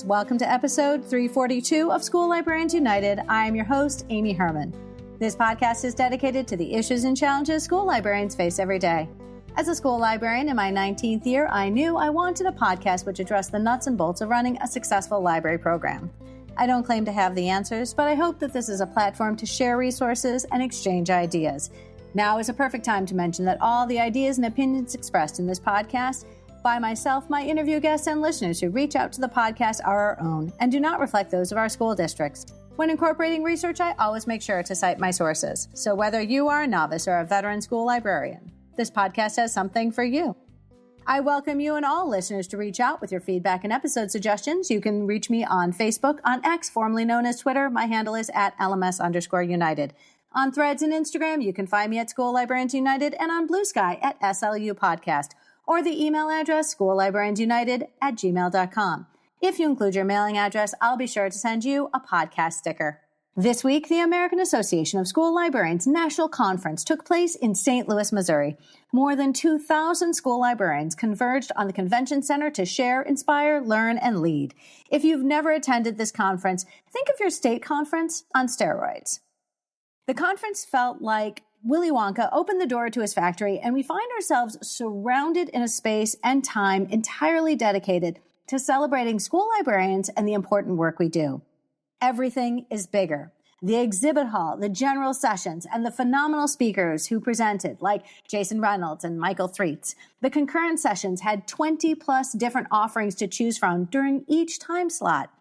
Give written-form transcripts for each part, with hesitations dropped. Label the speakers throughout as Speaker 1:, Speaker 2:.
Speaker 1: Welcome to episode 342 of School Librarians United. I am your host, Amy Herman. This podcast is dedicated to the issues and challenges school librarians face every day. As a school librarian in my 19th year, I knew I wanted a podcast which addressed the nuts and bolts of running a successful library program. I don't claim to have the answers, but I hope that this is a platform to share resources and exchange ideas. Now is a perfect time to mention that all the ideas and opinions expressed in this podcast by myself, my interview guests, and listeners who reach out to the podcast are our own and do not reflect those of our school districts. When incorporating research, I always make sure to cite my sources. So whether you are a novice or a veteran school librarian, this podcast has something for you. I welcome you and all listeners to reach out with your feedback and episode suggestions. You can reach me on Facebook, on X, formerly known as Twitter. My handle is at LMS_United. On Threads and Instagram, you can find me at School Librarians United and on Blue Sky at SLU Podcast, or the email address schoollibrariansunited@gmail.com. If you include your mailing address, I'll be sure to send you a podcast sticker. This week, the American Association of School Librarians National Conference took place in St. Louis, Missouri. More than 2,000 school librarians converged on the convention center to share, inspire, learn, and lead. If you've never attended this conference, think of your state conference on steroids. The conference felt like Willy Wonka opened the door to his factory, and we find ourselves surrounded in a space and time entirely dedicated to celebrating school librarians and the important work we do. Everything is bigger. The exhibit hall, the general sessions, and the phenomenal speakers who presented, like Jason Reynolds and Michael Threets. The concurrent sessions had 20 plus different offerings to choose from during each time slot.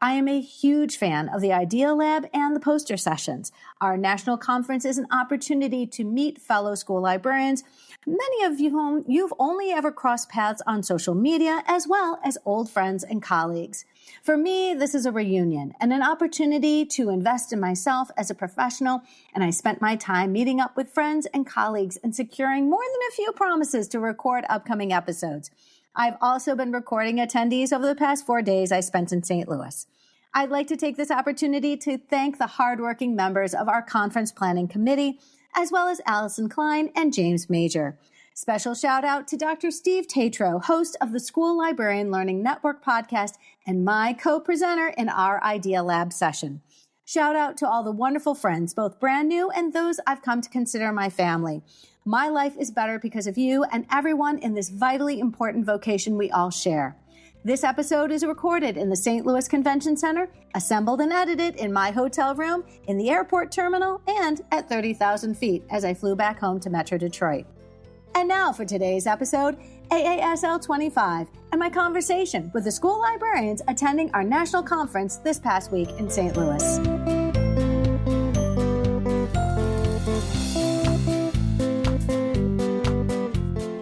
Speaker 1: I am a huge fan of the Idea Lab and the poster sessions. Our national conference is an opportunity to meet fellow school librarians, many of you whom you've only ever crossed paths on social media, as well as old friends and colleagues. For me, this is a reunion and an opportunity to invest in myself as a professional, and I spent my time meeting up with friends and colleagues and securing more than a few promises to record upcoming episodes. I've also been recording attendees over the past 4 days I spent in St. Louis. I'd like to take this opportunity to thank the hardworking members of our conference planning committee, as well as Allison Klein and James Major. Special shout out to Dr. Steve Tatro, host of the School Librarian Learning Network podcast and my co-presenter in our Idea Lab session. Shout out to all the wonderful friends, both brand new and those I've come to consider my family. My life is better because of you and everyone in this vitally important vocation we all share. This episode is recorded in the St. Louis Convention Center, assembled and edited in my hotel room, in the airport terminal, and at 30,000 feet as I flew back home to Metro Detroit. And now for today's episode, AASL25, and my conversation with the school librarians attending our national conference this past week in St. Louis.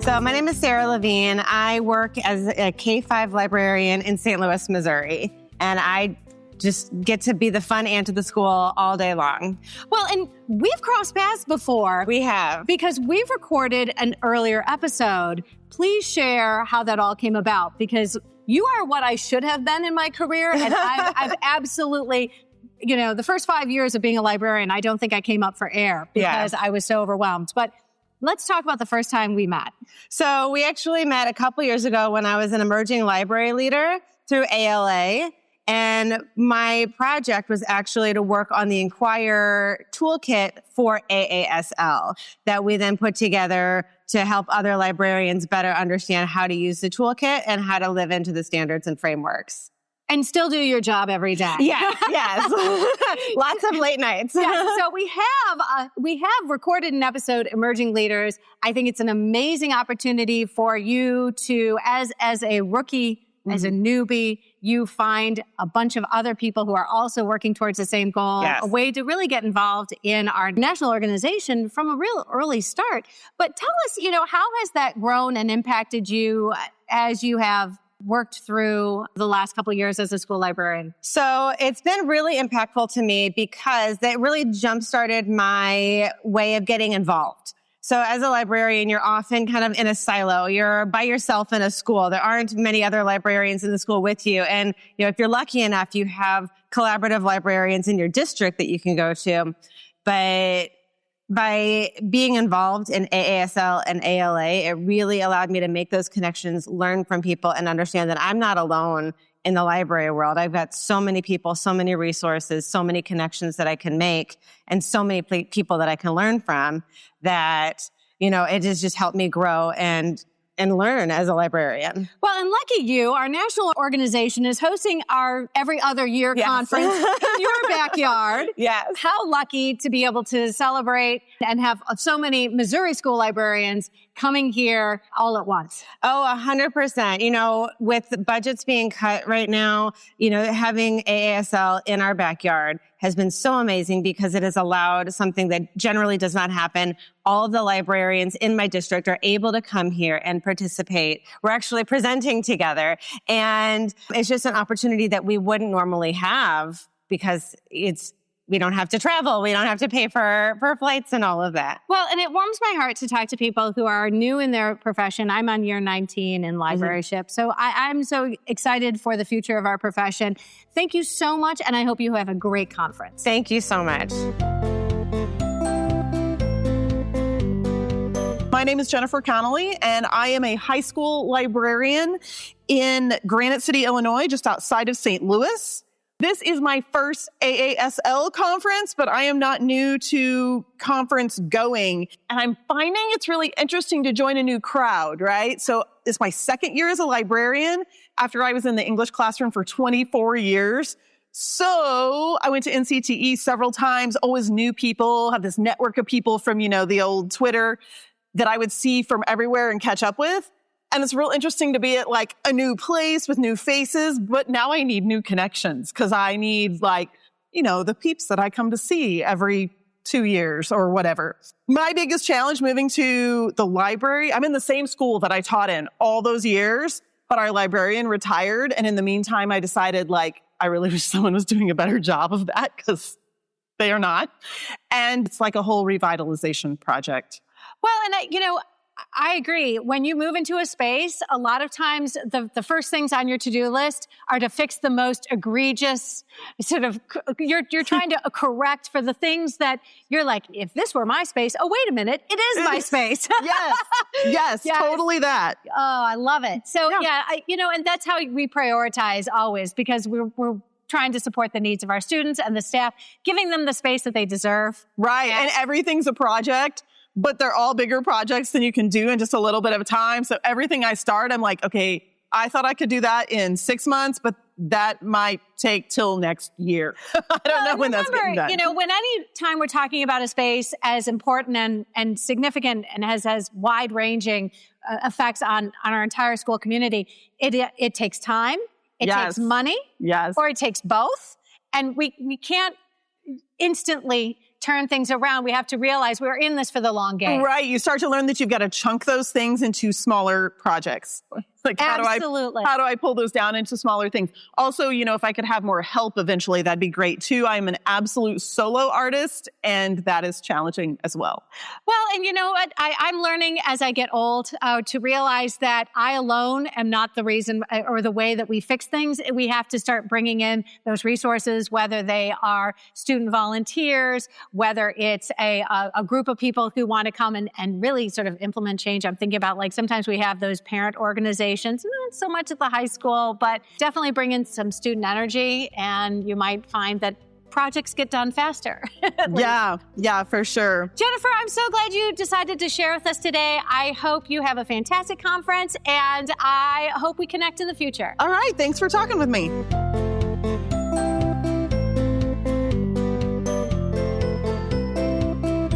Speaker 2: So my name is Sara Levine. I work as a K-5 librarian in St. Louis, Missouri, and I just get to be the fun aunt of the school all day long.
Speaker 1: Well, and we've crossed paths before.
Speaker 2: We have.
Speaker 1: Because we've recorded an earlier episode. Please share how that all came about, because you are what I should have been in my career, and I've absolutely... the first 5 years of being a librarian, I don't think I came up for air because I was so overwhelmed. But let's talk about the first time we met.
Speaker 2: So we actually met a couple years ago when I was an emerging library leader through ALA. And my project was actually to work on the Inquire toolkit for AASL that we then put together to help other librarians better understand how to use the toolkit and how to live into the standards and frameworks.
Speaker 1: And still do your job every day.
Speaker 2: Yes. Lots of late nights.
Speaker 1: So we have recorded an episode, Emerging Leaders. I think it's an amazing opportunity for you to, as a rookie, as a newbie, you find a bunch of other people who are also working towards the same goal, a way to really get involved in our national organization from a real early start. But tell us, how has that grown and impacted you as you have worked through the last couple of years as a school librarian?
Speaker 2: So it's been really impactful to me because it really jump-started my way of getting involved. So as a librarian, you're often kind of in a silo. You're by yourself in a school. There aren't many other librarians in the school with you. And, if you're lucky enough, you have collaborative librarians in your district that you can go to. But by being involved in AASL and ALA, it really allowed me to make those connections, learn from people, and understand that I'm not alone in the library world. I've got so many people, so many resources, so many connections that I can make, and so many people that I can learn from that, it has just helped me grow and learn as a librarian.
Speaker 1: Well, and lucky you, our national organization is hosting our every other year conference in your backyard.
Speaker 2: Yes.
Speaker 1: How lucky to be able to celebrate and have so many Missouri school librarians coming here all at once.
Speaker 2: Oh, 100%. With the budgets being cut right now, having AASL in our backyard has been so amazing because it has allowed something that generally does not happen. All of the librarians in my district are able to come here and participate. We're actually presenting together, and it's just an opportunity that we wouldn't normally have because we don't have to travel. We don't have to pay for flights and all of that.
Speaker 1: Well, and it warms my heart to talk to people who are new in their profession. I'm on year 19 in libraryship. So I'm so excited for the future of our profession. Thank you so much, and I hope you have a great conference.
Speaker 2: Thank you so much.
Speaker 3: My name is Jennifer Connolly, and I am a high school librarian in Granite City, Illinois, just outside of St. Louis. This is my first AASL conference, but I am not new to conference going. And I'm finding it's really interesting to join a new crowd, right? So it's my second year as a librarian after I was in the English classroom for 24 years. So I went to NCTE several times, always knew people, have this network of people from, the old Twitter that I would see from everywhere and catch up with. And it's real interesting to be at like a new place with new faces, but now I need new connections because I need the peeps that I come to see every 2 years or whatever. My biggest challenge moving to the library, I'm in the same school that I taught in all those years, but our librarian retired. And in the meantime, I decided I really wish someone was doing a better job of that because they are not. And it's like a whole revitalization project.
Speaker 1: Well, and I agree. When you move into a space, a lot of times the first things on your to-do list are to fix the most egregious you're trying to correct for the things that you're like, if this were my space, oh, wait a minute, it is my space.
Speaker 3: Yes, totally that.
Speaker 1: Oh, I love it. So and that's how we prioritize always because we're trying to support the needs of our students and the staff, giving them the space that they deserve.
Speaker 3: Right. And everything's a project. But they're all bigger projects than you can do in just a little bit of time. So everything I start, I'm like, okay, I thought I could do that in 6 months, but that might take till next year. I don't know when that's getting done.
Speaker 1: When any time we're talking about a space as important and significant and has wide-ranging effects on our entire school community, it takes time, it takes money, or it takes both. And we can't instantly turn things around. We have to realize we're in this for the long game.
Speaker 3: Right. You start to learn that you've got to chunk those things into smaller projects.
Speaker 1: Absolutely.
Speaker 3: How do I pull those down into smaller things? Also, if I could have more help eventually, that'd be great too. I'm an absolute solo artist, and that is challenging as well.
Speaker 1: Well, and you know what? I'm learning as I get old to realize that I alone am not the reason or the way that we fix things. We have to start bringing in those resources, whether they are student volunteers, whether it's a group of people who want to come and really sort of implement change. I'm thinking about sometimes we have those parent organizations, not so much at the high school, but definitely bring in some student energy, and you might find that projects get done faster.
Speaker 3: Yeah, for sure.
Speaker 1: Jennifer, I'm so glad you decided to share with us today. I hope you have a fantastic conference, and I hope we connect in the future.
Speaker 3: All right, thanks for talking with me.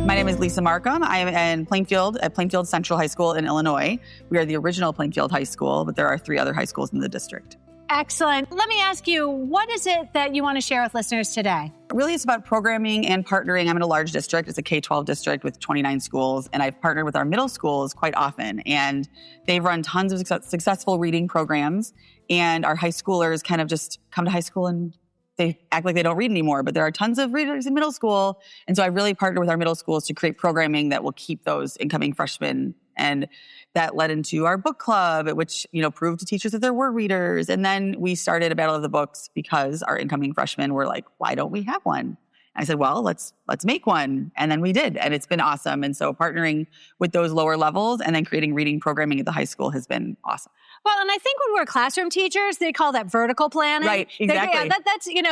Speaker 4: My name is Lisa Markham. I am in Plainfield at Plainfield Central High School in Illinois. We are the original Plainfield High School, but there are 3 other high schools in the district.
Speaker 1: Excellent. Let me ask you, what is it that you want to share with listeners today?
Speaker 4: Really, it's about programming and partnering. I'm in a large district. It's a K-12 district with 29 schools, and I've partnered with our middle schools quite often. And they've run tons of successful reading programs, and our high schoolers kind of just come to high school and they act like they don't read anymore, but there are tons of readers in middle school. And so I really partnered with our middle schools to create programming that will keep those incoming freshmen. And that led into our book club, which, proved to teachers that there were readers. And then we started a Battle of the Books because our incoming freshmen were like, why don't we have one? I said, well, let's make one. And then we did. And it's been awesome. And so partnering with those lower levels and then creating reading programming at the high school has been awesome.
Speaker 1: Well, and I think when we're classroom teachers, they call that vertical planning.
Speaker 4: Right, exactly.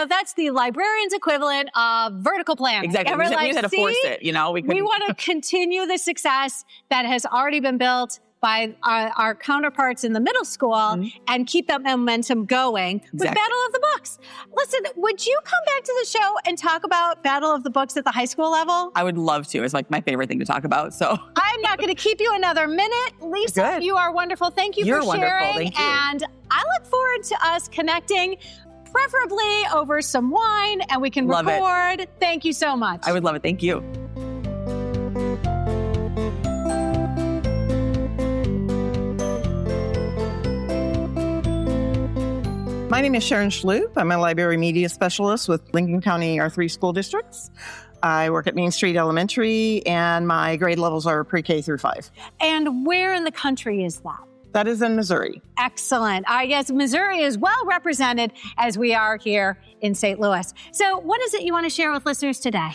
Speaker 1: That's the librarian's equivalent of vertical planning.
Speaker 4: Exactly.
Speaker 1: And
Speaker 4: We just had to force it,
Speaker 1: We want to continue the success that has already been built by our counterparts in the middle school and keep that momentum going with Battle of the Books. Listen, would you come back to the show and talk about Battle of the Books at the high school level?
Speaker 4: I would love to. It's like my favorite thing to talk about. So
Speaker 1: I'm not going to keep you another minute. Lisa,
Speaker 4: Good.
Speaker 1: You are wonderful. Thank you
Speaker 4: You're
Speaker 1: for sharing.
Speaker 4: Wonderful. Thank you.
Speaker 1: And I look forward to us connecting, preferably over some wine, and we can record. Thank you so much.
Speaker 4: I would love it. Thank you.
Speaker 3: My name is Sharon Schloop. I'm a library media specialist with Lincoln County, our 3 school districts. I work at Main Street Elementary, and my grade levels are pre-K through 5.
Speaker 1: And where in the country is that?
Speaker 3: That is in Missouri.
Speaker 1: Excellent. I guess Missouri is well represented as we are here in St. Louis. So what is it you want to share with listeners today?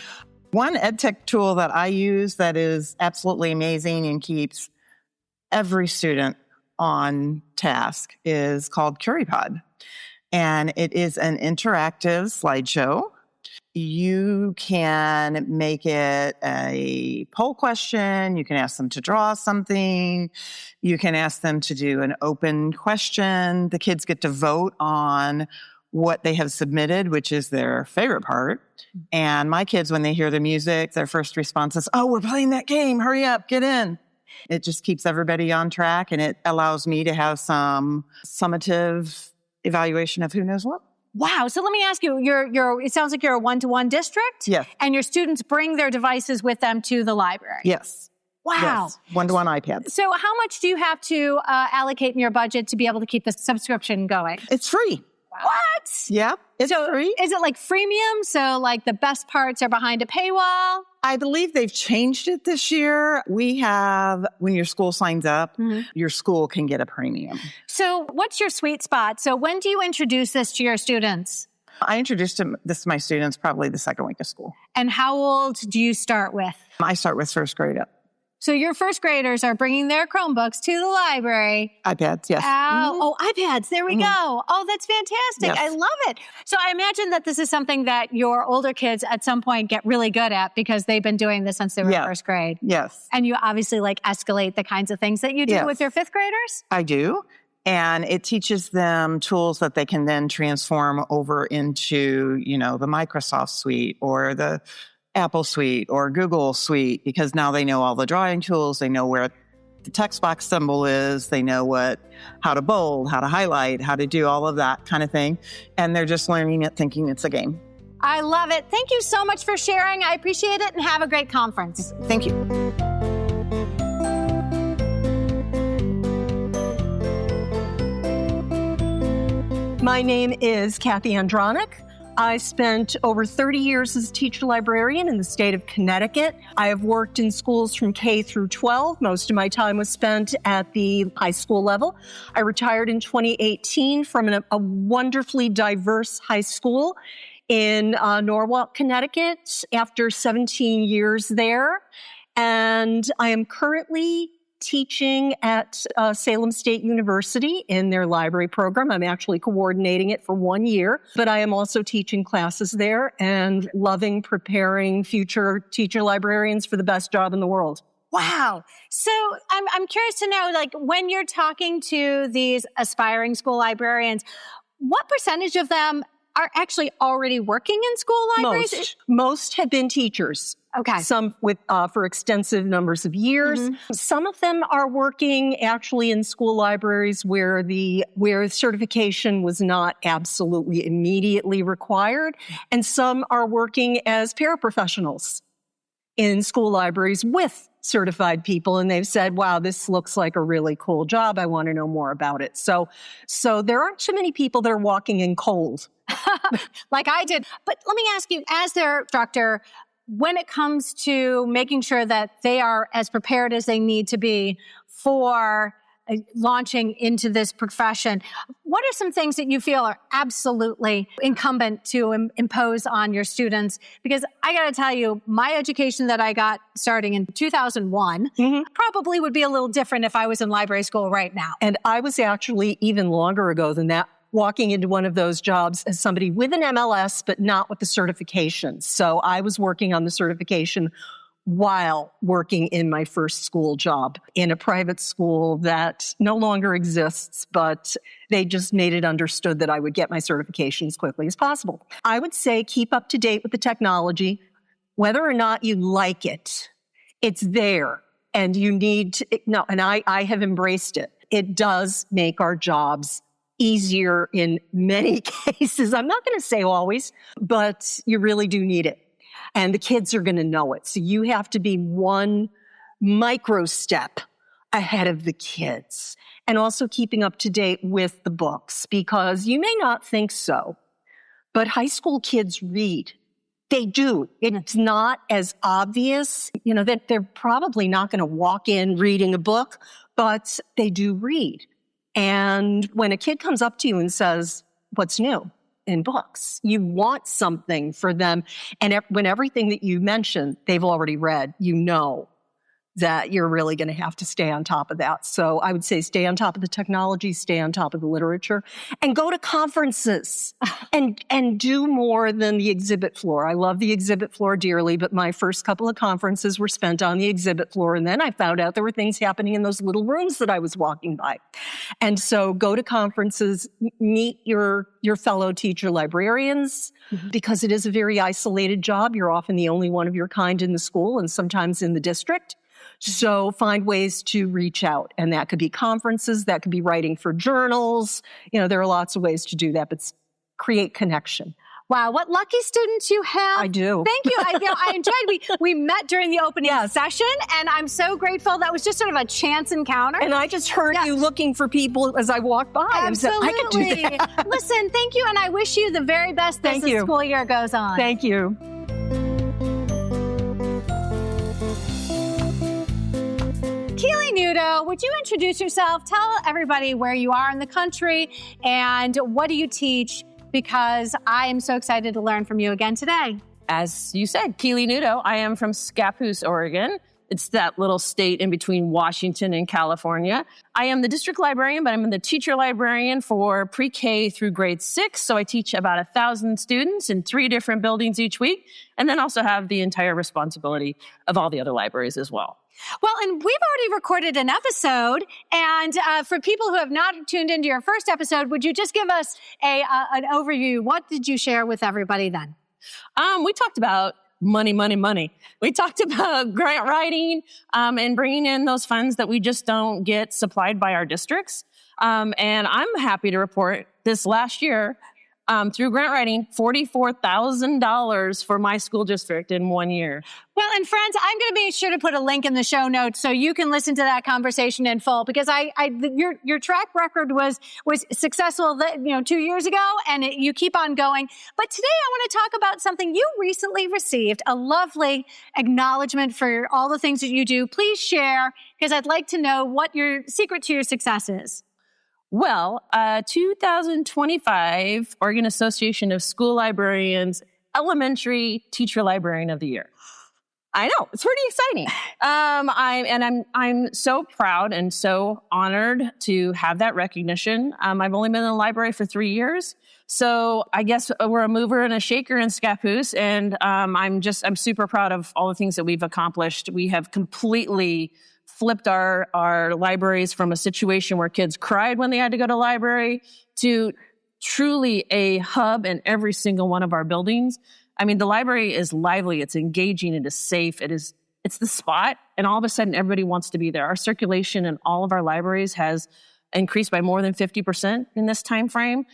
Speaker 3: One EdTech tool that I use that is absolutely amazing and keeps every student on task is called CurryPod. And it is an interactive slideshow. You can make it a poll question. You can ask them to draw something. You can ask them to do an open question. The kids get to vote on what they have submitted, which is their favorite part. And my kids, when they hear the music, their first response is, "Oh, we're playing that game. Hurry up, get in." It just keeps everybody on track, and it allows me to have some summative evaluation of who knows what.
Speaker 1: Wow. So let me ask you, it sounds like you're a one-to-one district?
Speaker 3: Yes.
Speaker 1: And your students bring their devices with them to the library?
Speaker 3: Yes.
Speaker 1: Wow.
Speaker 3: Yes. One-to-one iPads.
Speaker 1: So how much do you have to allocate in your budget to be able to keep the subscription going?
Speaker 3: It's free.
Speaker 1: What?
Speaker 3: Yeah, it's free.
Speaker 1: Is it like freemium? So like the best parts are behind a paywall?
Speaker 3: I believe they've changed it this year. We have, when your school signs up, your school can get a premium.
Speaker 1: So what's your sweet spot? So when do you introduce this to your students?
Speaker 3: I introduced this to my students probably the second week of school.
Speaker 1: And how old do you start with?
Speaker 3: I start with first grade up.
Speaker 1: So your first graders are bringing their Chromebooks to the library.
Speaker 3: iPads, yes.
Speaker 1: Oh, iPads. There we go. Oh, that's fantastic.
Speaker 3: Yes.
Speaker 1: I love it. So I imagine that this is something that your older kids at some point get really good at because they've been doing this since they were in first grade.
Speaker 3: Yes.
Speaker 1: And you obviously escalate the kinds of things that you do with your fifth graders?
Speaker 3: I do. And it teaches them tools that they can then transform over into, the Microsoft suite or the Apple suite or Google suite, because now they know all the drawing tools. They know where the text box symbol is. They know how to bold, how to highlight, how to do all of that kind of thing. And they're just learning it, thinking it's a game.
Speaker 1: I love it. Thank you so much for sharing. I appreciate it, and have a great conference.
Speaker 3: Thank you.
Speaker 5: My name is Kathy Andronic. I spent over 30 years as a teacher librarian in the state of Connecticut. I have worked in schools from K through 12. Most of my time was spent at the high school level. I retired in 2018 from a wonderfully diverse high school in Norwalk, Connecticut, after 17 years there. And I am currently teaching at Salem State University in their library program. I'm actually coordinating it for 1 year, but I am also teaching classes there and loving preparing future teacher librarians for the best job in the world.
Speaker 1: Wow. So I'm curious to know, when you're talking to these aspiring school librarians, what percentage of them are actually already working in school libraries?
Speaker 5: Most have been teachers.
Speaker 1: Okay.
Speaker 5: Some for extensive numbers of years. Mm-hmm. Some of them are working actually in school libraries where certification was not absolutely immediately required. And some are working as paraprofessionals in school libraries with certified people. And they've said, wow, this looks like a really cool job. I want to know more about it. So there aren't too many people that are walking in cold.
Speaker 1: Like I did. But let me ask you, as their instructor, when it comes to making sure that they are as prepared as they need to be for launching into this profession, what are some things that you feel are absolutely incumbent to impose on your students? Because I got to tell you, my education that I got starting in 2001 probably would be a little different if I was in library school right now.
Speaker 5: And I was actually even longer ago than that, walking into one of those jobs as somebody with an MLS, but not with the certification. So I was working on the certification while working in my first school job in a private school that no longer exists, but they just made it understood that I would get my certification as quickly as possible. I would say keep up to date with the technology. Whether or not you like it, it's there. And you need to, and I have embraced it. It does make our jobs easier in many cases. I'm not going to say always, but you really do need it. And the kids are going to know it. So you have to be one micro step ahead of the kids. And also keeping up to date with the books, because you may not think so, but high school kids read. They do. It's not as obvious, that they're probably not going to walk in reading a book, but they do read. And when a kid comes up to you and says, what's new in books? You want something for them. And when everything that you mention, they've already read, that you're really going to have to stay on top of that. So I would say stay on top of the technology, stay on top of the literature, and go to conferences and do more than the exhibit floor. I love the exhibit floor dearly, but my first couple of conferences were spent on the exhibit floor. And then I found out there were things happening in those little rooms that I was walking by. And so go to conferences, meet your fellow teacher librarians, because it is a very isolated job. You're often the only one of your kind in the school and sometimes in the district. So find ways to reach out. And that could be conferences, that could be writing for journals. There are lots of ways to do that, but create connection.
Speaker 1: Wow, what lucky students you have.
Speaker 5: I do.
Speaker 1: Thank you. I enjoyed, we met during the opening session, and I'm so grateful. That was just sort of a chance encounter.
Speaker 5: And I just heard you looking for people as I walked by.
Speaker 1: Absolutely.
Speaker 5: I could do that.
Speaker 1: Listen, thank you, and I wish you the very best as the school year goes on.
Speaker 5: Thank you.
Speaker 1: Keely Nudo, would you introduce yourself? Tell everybody where you are in the country and what do you teach, because I am so excited to learn from you again today.
Speaker 6: As you said, Keely Nudo. I am from Scappoose, Oregon. It's that little state in between Washington and California. I am the district librarian, but I'm the teacher librarian for pre-K through grade 6. So I teach about 1,000 students in 3 different buildings each week, and then also have the entire responsibility of all the other libraries as well.
Speaker 1: Well, and we've already recorded an episode, and for people who have not tuned into your first episode, would you just give us an overview? What did you share with everybody then?
Speaker 6: We talked about money. We talked about grant writing and bringing in those funds that we just don't get supplied by our districts. And I'm happy to report this last year, through grant writing, $44,000 for my school district in 1 year.
Speaker 1: Well, and friends, I'm going to be sure to put a link in the show notes so you can listen to that conversation in full, because your track record was successful, 2 years ago, and you keep on going. But today I want to talk about something you recently received, a lovely acknowledgement for all the things that you do. Please share, because I'd like to know what your secret to your success is.
Speaker 6: Well, 2025 Oregon Association of School Librarians Elementary Teacher Librarian of the Year. I know, it's pretty exciting. I'm so proud and so honored to have that recognition. I've only been in the library for 3 years, so I guess we're a mover and a shaker in Scappoose, and I'm super proud of all the things that we've accomplished. We have completely flipped our libraries from a situation where kids cried when they had to go to library to truly a hub in every single one of our buildings. I mean, the library is lively, it's engaging, it is safe, it's the spot, and all of a sudden everybody wants to be there. Our circulation in all of our libraries has increased by more than 50% in this time frame.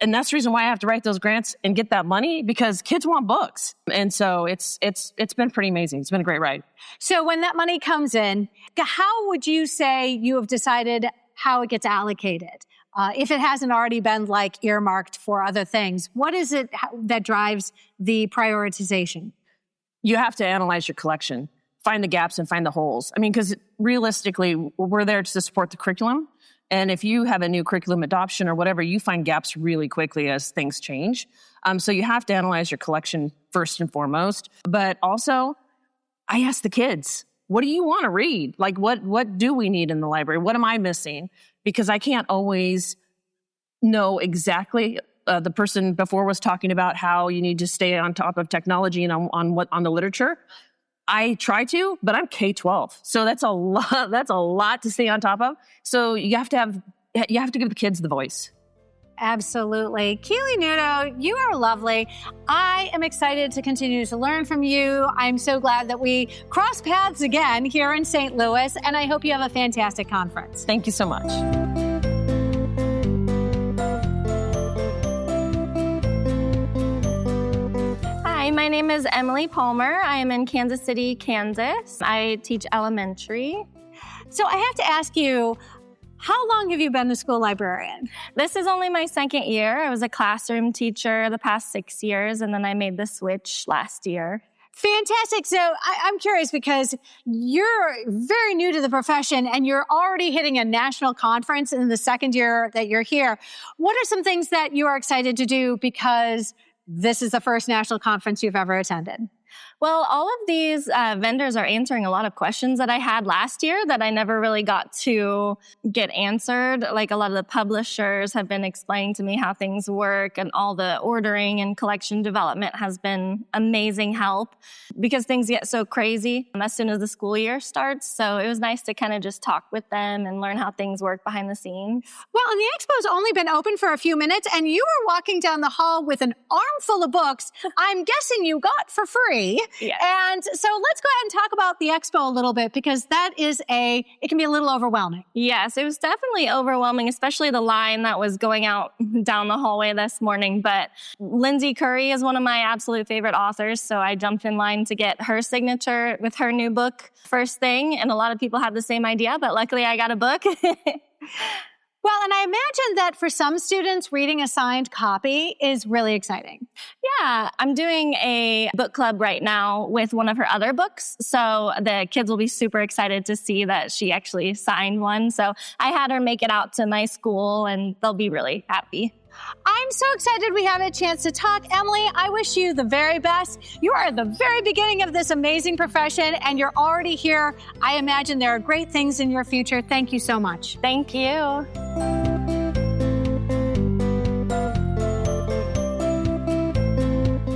Speaker 6: And that's the reason why I have to write those grants and get that money, because kids want books. And so it's been pretty amazing. It's been a great ride.
Speaker 1: So when that money comes in, how would you say you have decided how it gets allocated? If it hasn't already been earmarked for other things, what is it that drives the prioritization?
Speaker 6: You have to analyze your collection. find the gaps and find the holes. I mean, because realistically, we're there to support the curriculum. And if you have a new curriculum adoption or whatever, you find gaps really quickly as things change. So you have to analyze your collection first and foremost. But also, I ask the kids, what do you want to read? Like, what do we need in the library? What am I missing? Because I can't always know exactly. The person before was talking about how you need to stay on top of technology and on the literature. I try to, but I'm K-12. So that's a lot to stay on top of. So you have to give the kids the voice.
Speaker 1: Absolutely. Keely Nudo, you are lovely. I am excited to continue to learn from you. I'm so glad that we cross paths again here in St. Louis, and I hope you have a fantastic conference.
Speaker 6: Thank you so much.
Speaker 7: Hi, my name is Emily Palmer. I am in Kansas City, Kansas. I teach elementary.
Speaker 1: So I have to ask you, how long have you been a school librarian?
Speaker 7: This is only my second year. I was a classroom teacher the past 6 years, and then I made the switch last year.
Speaker 1: Fantastic. So I'm curious because you're very new to the profession and you're already hitting a national conference in the second year that you're here. What are some things that you are excited to do because this is the first national conference you've ever attended?
Speaker 7: Well, all of these vendors are answering a lot of questions that I had last year that I never really got to get answered. Like a lot of the publishers have been explaining to me how things work, and all the ordering and collection development has been amazing help because things get so crazy as soon as the school year starts. So it was nice to kind of just talk with them and learn how things work behind the scenes.
Speaker 1: Well, and the expo's only been open for a few minutes, and you were walking down the hall with an armful of books I'm guessing you got for free.
Speaker 7: Yes.
Speaker 1: And so let's go ahead and talk about the expo a little bit because it can be a little overwhelming.
Speaker 7: Yes, it was definitely overwhelming, especially the line that was going out down the hallway this morning. But Lindsay Curry is one of my absolute favorite authors, so I jumped in line to get her signature with her new book first thing. And a lot of people had the same idea, but luckily I got a book.
Speaker 1: Well, and I imagine that for some students, reading a signed copy is really exciting.
Speaker 7: Yeah, I'm doing a book club right now with one of her other books. So the kids will be super excited to see that she actually signed one. So I had her make it out to my school and they'll be really happy.
Speaker 1: I'm so excited we had a chance to talk. Emily, I wish you the very best. You are at the very beginning of this amazing profession and you're already here. I imagine there are great things in your future. Thank you so much.
Speaker 7: Thank you.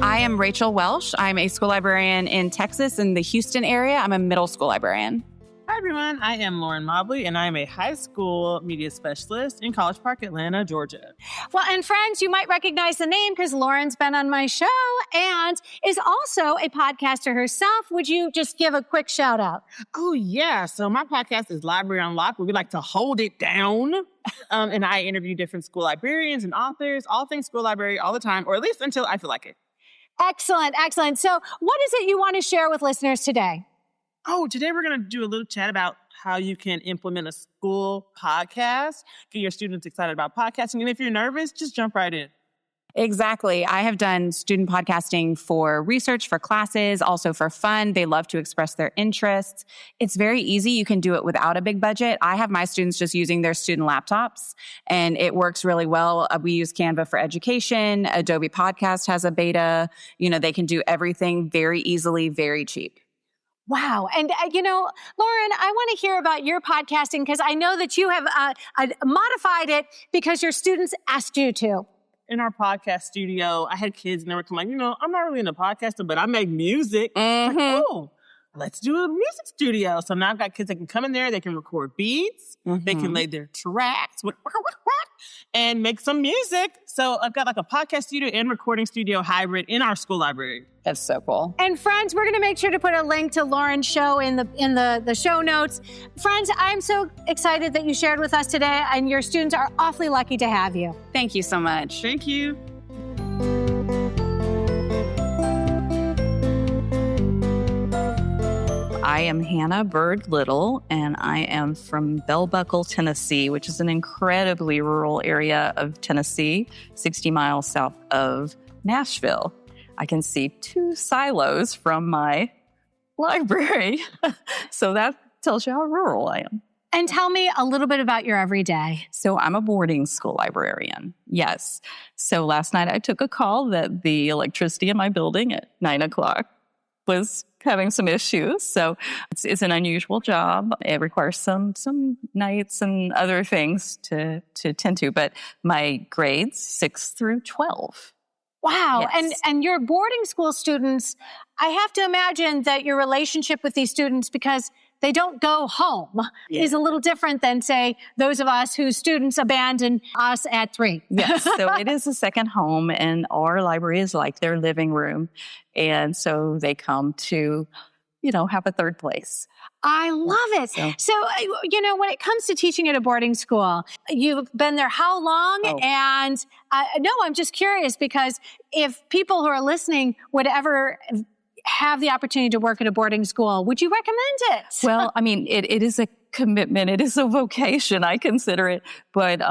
Speaker 8: I am Rachel Welsh. I'm a school librarian in Texas in the Houston area. I'm a middle school librarian.
Speaker 9: Hi, everyone. I am Lauren Mobley, and I am a high school media specialist in College Park, Atlanta, Georgia.
Speaker 1: Well, and friends, you might recognize the name because Lauren's been on my show and is also a podcaster herself. Would you just give a quick shout out?
Speaker 9: Oh, yeah. So my podcast is Library Unlocked, where we like to hold it down. And I interview different school librarians and authors, all things school library all the time, or at least until I feel like it.
Speaker 1: Excellent, excellent. So what is it you want to share with listeners today?
Speaker 9: Oh, today we're going to do a little chat about how you can implement a school podcast, get your students excited about podcasting. And if you're nervous, just jump right in.
Speaker 8: Exactly. I have done student podcasting for research, for classes, also for fun. They love to express their interests. It's very easy. You can do it without a big budget. I have my students just using their student laptops, and it works really well. We use Canva for education. Adobe Podcast has a beta. They can do everything very easily, very cheap.
Speaker 1: Wow. And, Lauren, I want to hear about your podcasting because I know that you have modified it because your students asked you to.
Speaker 9: In our podcast studio, I had kids and they were like, I'm not really into podcasting, but I make music.
Speaker 8: Mm-hmm.
Speaker 9: Like, oh, let's do a music studio. So now I've got kids that can come in there, they can record beats, they can lay their tracks and make some music. So I've got like a podcast studio and recording studio hybrid in our school library.
Speaker 8: That's so cool.
Speaker 1: And friends, we're going to make sure to put a link to Lauren's show in the show notes. Friends, I'm so excited that you shared with us today, and your students are awfully lucky to have you.
Speaker 8: Thank you so much.
Speaker 9: Thank you.
Speaker 10: I am Hannah Bird Little, and I am from Bell Buckle, Tennessee, which is an incredibly rural area of Tennessee, 60 miles south of Nashville. I can see 2 silos from my library. So that tells you how rural I am.
Speaker 1: And tell me a little bit about your everyday.
Speaker 10: So I'm a boarding school librarian. Yes. So last night I took a call that the electricity in my building at 9:00 was having some issues. So it's an unusual job. It requires some nights and other things to tend to. But my grades 6 through 12.
Speaker 1: Wow.
Speaker 10: Yes.
Speaker 1: And your boarding school students, I have to imagine that your relationship with these students, because they don't go home, is a little different than, say, those of us whose students abandon us at 3.
Speaker 10: Yes. So it is a second home, and our library is like their living room. And so they come to, have a third place.
Speaker 1: I love it. So, when it comes to teaching at a boarding school, you've been there how long?
Speaker 10: Oh.
Speaker 1: And I'm just curious, because if people who are listening would ever have the opportunity to work at a boarding school, would you recommend it?
Speaker 10: Well, I mean, it is a commitment. It is a vocation, I consider it. But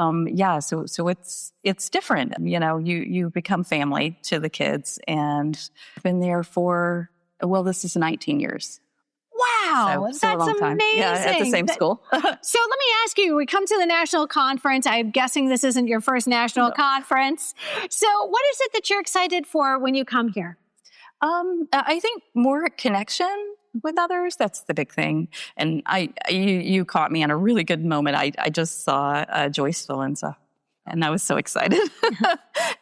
Speaker 10: so it's different. You become family to the kids, and I've been there for, this is 19 years.
Speaker 1: Wow,
Speaker 10: so a long
Speaker 1: that's
Speaker 10: time.
Speaker 1: amazing.
Speaker 10: Yeah, at the same school.
Speaker 1: So let me ask you, we come to the national conference. I'm guessing this isn't your first national conference. So what is it that you're excited for when you come here?
Speaker 10: I think more connection with others. That's the big thing. And you caught me in a really good moment. I just saw Joyce Valenza, and I was so excited.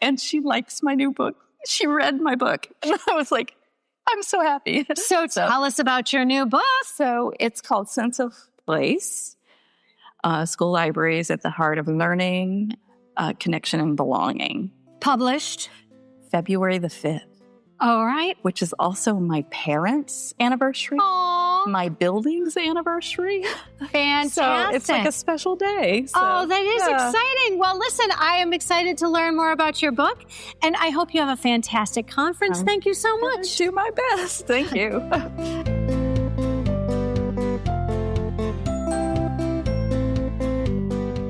Speaker 10: And she likes my new book. She read my book. And I was like, I'm so happy.
Speaker 1: So tell us about your new book.
Speaker 10: So it's called Sense of Place. School libraries at the heart of learning, connection, and belonging.
Speaker 1: Published
Speaker 10: February the 5th.
Speaker 1: All right.
Speaker 10: Which is also my parents' anniversary.
Speaker 1: Aww.
Speaker 10: My building's anniversary.
Speaker 1: Fantastic.
Speaker 10: So it's like a special day. So,
Speaker 1: that is exciting. Well, listen, I am excited to learn more about your book, and I hope you have a fantastic conference. Thank you so much.
Speaker 10: Do my best. Thank you.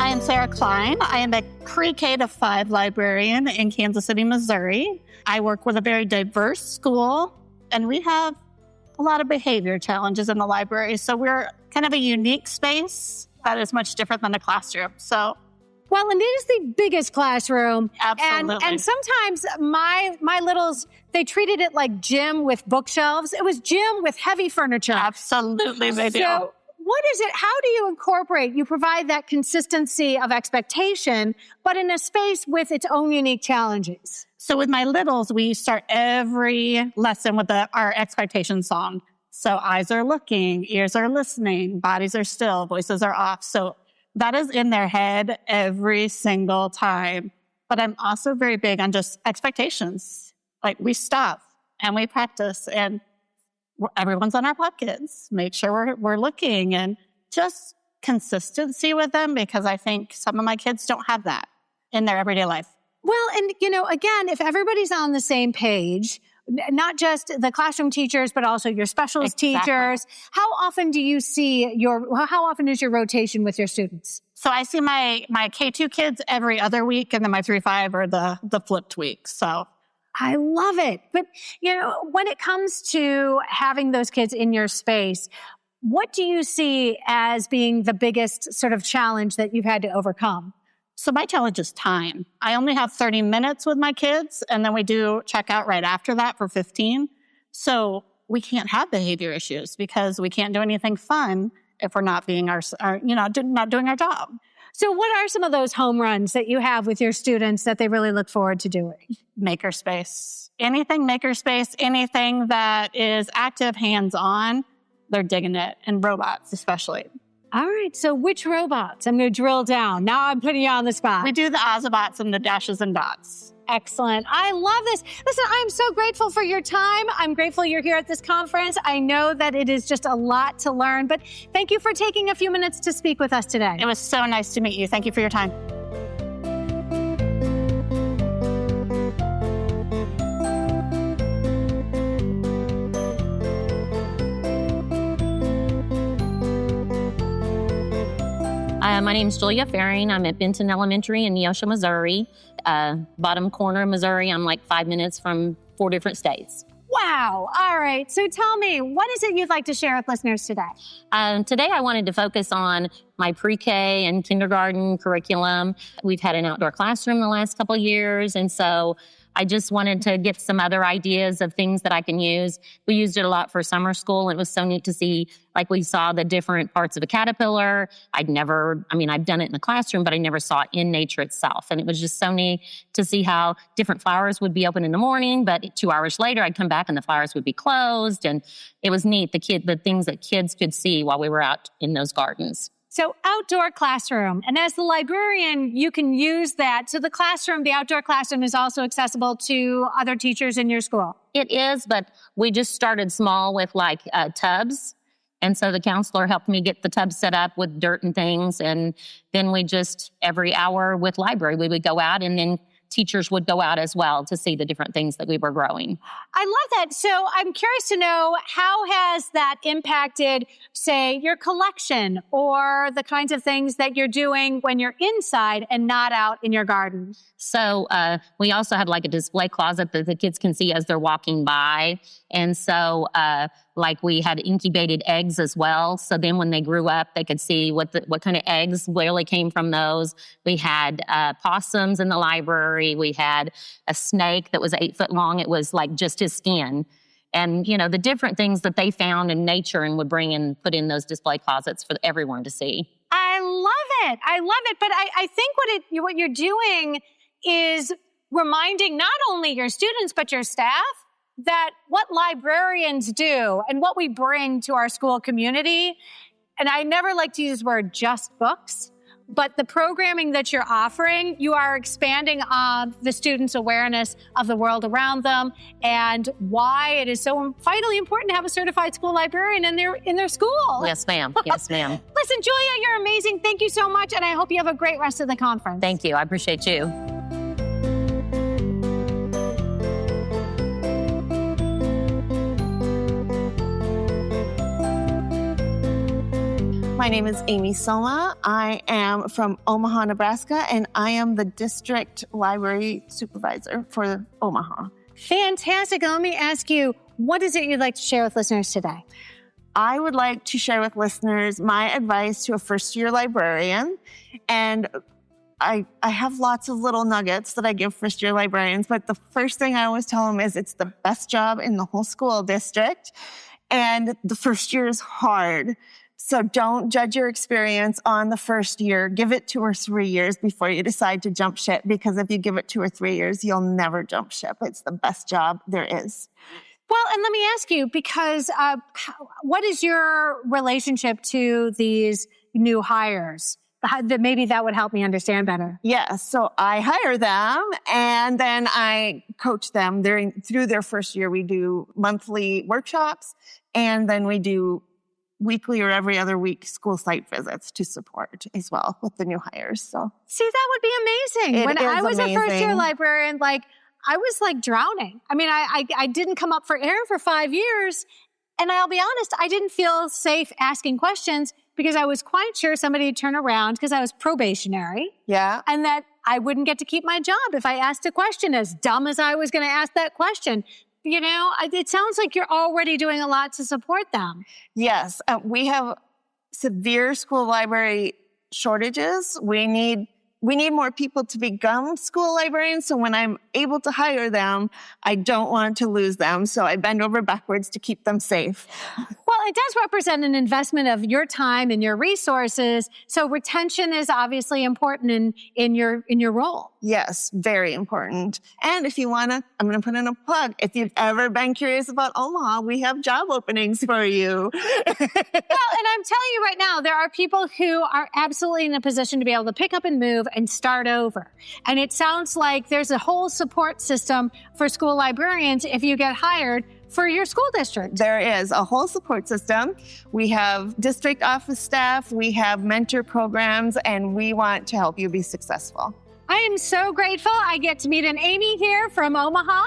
Speaker 11: I am Sara Klein. I am a pre-K to 5 librarian in Kansas City, Missouri. I work with a very diverse school, and we have a lot of behavior challenges in the library. So we're kind of a unique space that is much different than a classroom.
Speaker 1: Well, and it is the biggest classroom.
Speaker 11: Absolutely.
Speaker 1: And sometimes my littles, they treated it like gym with bookshelves. It was gym with heavy furniture.
Speaker 11: Absolutely, they do.
Speaker 1: So what is it? How do you incorporate? You provide that consistency of expectation, but in a space with its own unique challenges.
Speaker 11: So with my littles, we start every lesson with our expectation song. So eyes are looking, ears are listening, bodies are still, voices are off. So that is in their head every single time. But I'm also very big on just expectations. Like we stop and we practice, and everyone's on our pockets. Make sure we're looking, and just consistency with them, because I think some of my kids don't have that in their everyday life.
Speaker 1: Well, and again, if everybody's on the same page, not just the classroom teachers, but also your specialist teachers, how often do you see how often is your rotation with your students?
Speaker 11: So I see my K2 kids every other week, and then my 3-5 are the flipped week. So
Speaker 1: I love it. But, when it comes to having those kids in your space, what do you see as being the biggest sort of challenge that you've had to overcome?
Speaker 11: So my challenge is time. I only have 30 minutes with my kids, and then we do checkout right after that for 15. So we can't have behavior issues because we can't do anything fun if we're not being not doing our job.
Speaker 1: So what are some of those home runs that you have with your students that they really look forward to doing?
Speaker 11: Makerspace. Anything makerspace, anything that is active, hands-on, they're digging it, and robots especially.
Speaker 1: All right. So which robots? I'm going to drill down. Now I'm putting you on the spot.
Speaker 11: We do the Ozobots and the dashes and dots.
Speaker 1: Excellent. I love this. Listen, I'm so grateful for your time. I'm grateful you're here at this conference. I know that it is just a lot to learn, but thank you for taking a few minutes to speak with us today.
Speaker 11: It was so nice to meet you. Thank you for your time.
Speaker 12: My name is Julia Faring. I'm at Benton Elementary in Neosho, Missouri. Bottom corner of Missouri. I'm like 5 minutes from 4 different states.
Speaker 1: Wow. Wow. All right. So tell me, what is it you'd like to share with listeners today?
Speaker 12: Today, I wanted to focus on my pre-K and kindergarten curriculum. We've had an outdoor classroom the last couple of years, and so I just wanted to get some other ideas of things that I can use. We used it a lot for summer school, and it was so neat to see, like we saw the different parts of a caterpillar. I've done it in the classroom, but I never saw it in nature itself. And it was just so neat to see how different flowers would be open in the morning, but 2 hours later, I'd come back and the flowers would be closed. And it was neat, the things that kids could see while we were out in those gardens.
Speaker 1: So outdoor classroom. And as the librarian, you can use that. So the outdoor classroom is also accessible to other teachers in your school.
Speaker 12: It is, but we just started small with tubs. And so the counselor helped me get the tubs set up with dirt and things. And then we just, every hour with library, we would go out, and then teachers would go out as well to see the different things that we were growing.
Speaker 1: I love that. So I'm curious to know, how has that impacted, say, your collection or the kinds of things that you're doing when you're inside and not out in your garden?
Speaker 12: So we also had a display closet that the kids can see as they're walking by. And so we had incubated eggs as well. So then when they grew up, they could see what kind of eggs really came from those. We had possums in the library. We had a snake that was 8 foot long. It was just his skin. And, the different things that they found in nature and would bring and put in those display closets for everyone to see.
Speaker 1: I love it. But I think what you're doing is reminding not only your students, but your staff that what librarians do and what we bring to our school community, and I never like to use the word just books, but the programming that you're offering, you are expanding on the students' awareness of the world around them and why it is so vitally important to have a certified school librarian in their school.
Speaker 12: Yes, ma'am. Yes, ma'am.
Speaker 1: Listen, Julia, you're amazing. Thank you so much, and I hope you have a great rest of the conference.
Speaker 12: Thank you. I appreciate you.
Speaker 13: My name is Amy Soma. I am from Omaha, Nebraska, and I am the district library supervisor for Omaha.
Speaker 1: Fantastic. Let me ask you, what is it you'd like to share with listeners today?
Speaker 13: I would like to share with listeners my advice to a first-year librarian. And I have lots of little nuggets that I give first-year librarians, but the first thing I always tell them is it's the best job in the whole school district, and the first year is hard. So don't judge your experience on the first year. Give it 2 or 3 years before you decide to jump ship, because if you give it 2 or 3 years, you'll never jump ship. It's the best job there is.
Speaker 1: Well, and let me ask you, because what is your relationship to these new hires? Maybe that would help me understand better.
Speaker 13: Yes. So I hire them, and then I coach them through their first year. We do monthly workshops, and then we do weekly or every other week school site visits to support as well with the new hires. So
Speaker 1: see, that would be amazing. When I was a first-year librarian, I was drowning. I mean, I didn't come up for air for 5 years, and I'll be honest, I didn't feel safe asking questions because I was quite sure somebody would turn around because I was probationary.
Speaker 13: Yeah.
Speaker 1: And that I wouldn't get to keep my job if I asked a question as dumb as I was going to ask that question. It sounds like you're already doing a lot to support them.
Speaker 13: Yes. We have severe school library shortages. We need more people to become school librarians. So when I'm able to hire them, I don't want to lose them. So I bend over backwards to keep them safe.
Speaker 1: Well, it does represent an investment of your time and your resources. So retention is obviously important in your role.
Speaker 13: Yes, very important. And if you want to, I'm going to put in a plug. If you've ever been curious about Omaha, we have job openings for you.
Speaker 1: Well, and I'm telling you right now, there are people who are absolutely in a position to be able to pick up and move and start over. And it sounds like there's a whole support system for school librarians if you get hired for your school district.
Speaker 13: There is a whole support system. We have district office staff, we have mentor programs, and we want to help you be successful.
Speaker 1: I am so grateful I get to meet an Amy here from Omaha.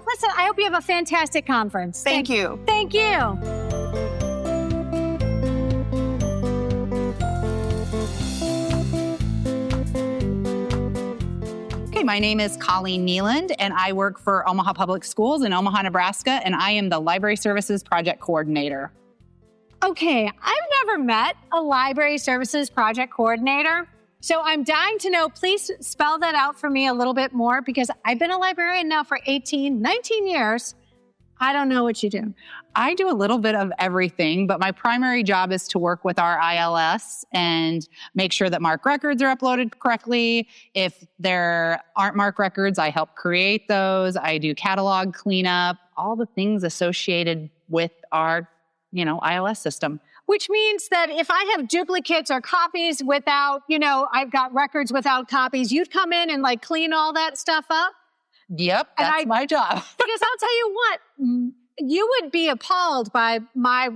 Speaker 1: Listen, I hope you have a fantastic conference.
Speaker 13: Thank you.
Speaker 1: Thank you.
Speaker 3: Okay,
Speaker 14: my name is Colleen Nealand, and I work for Omaha Public Schools in Omaha, Nebraska, and I am the Library Services Project Coordinator.
Speaker 1: Okay, I've never met a Library Services Project Coordinator, so I'm dying to know. Please spell that out for me a little bit more, because I've been a librarian now for 19 years. I don't know what you do.
Speaker 14: I do a little bit of everything, but my primary job is to work with our ILS and make sure that MARC records are uploaded correctly. If there aren't MARC records, I help create those. I do catalog cleanup, all the things associated with our, ILS system.
Speaker 1: Which means that if I have duplicates or copies without, I've got records without copies, you'd come in and clean all that stuff up?
Speaker 14: Yep, that's my job.
Speaker 1: Because I'll tell you what, you would be appalled by my,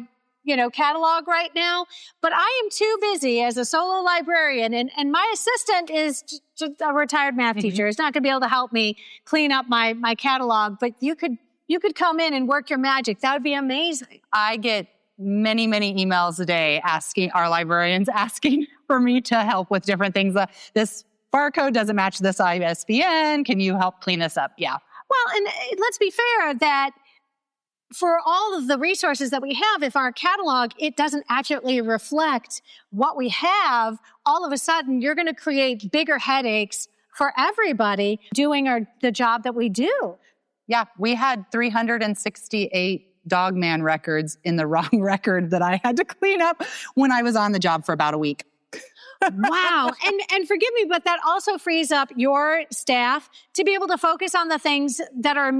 Speaker 1: catalog right now, but I am too busy as a solo librarian, and my assistant is just a retired math teacher. Is not going to be able to help me clean up my catalog, but you could come in and work your magic. That would be amazing.
Speaker 14: I get many, many emails a day asking for me to help with different things. This barcode doesn't match this ISBN. Can you help clean this up? Yeah.
Speaker 1: Well, and let's be fair that for all of the resources that we have, if our catalog, it doesn't accurately reflect what we have, all of a sudden you're going to create bigger headaches for everybody doing the job that we do.
Speaker 14: Yeah, we had 368 Dogman records in the wrong record that I had to clean up when I was on the job for about a week.
Speaker 1: Wow. And forgive me, but that also frees up your staff to be able to focus on the things that are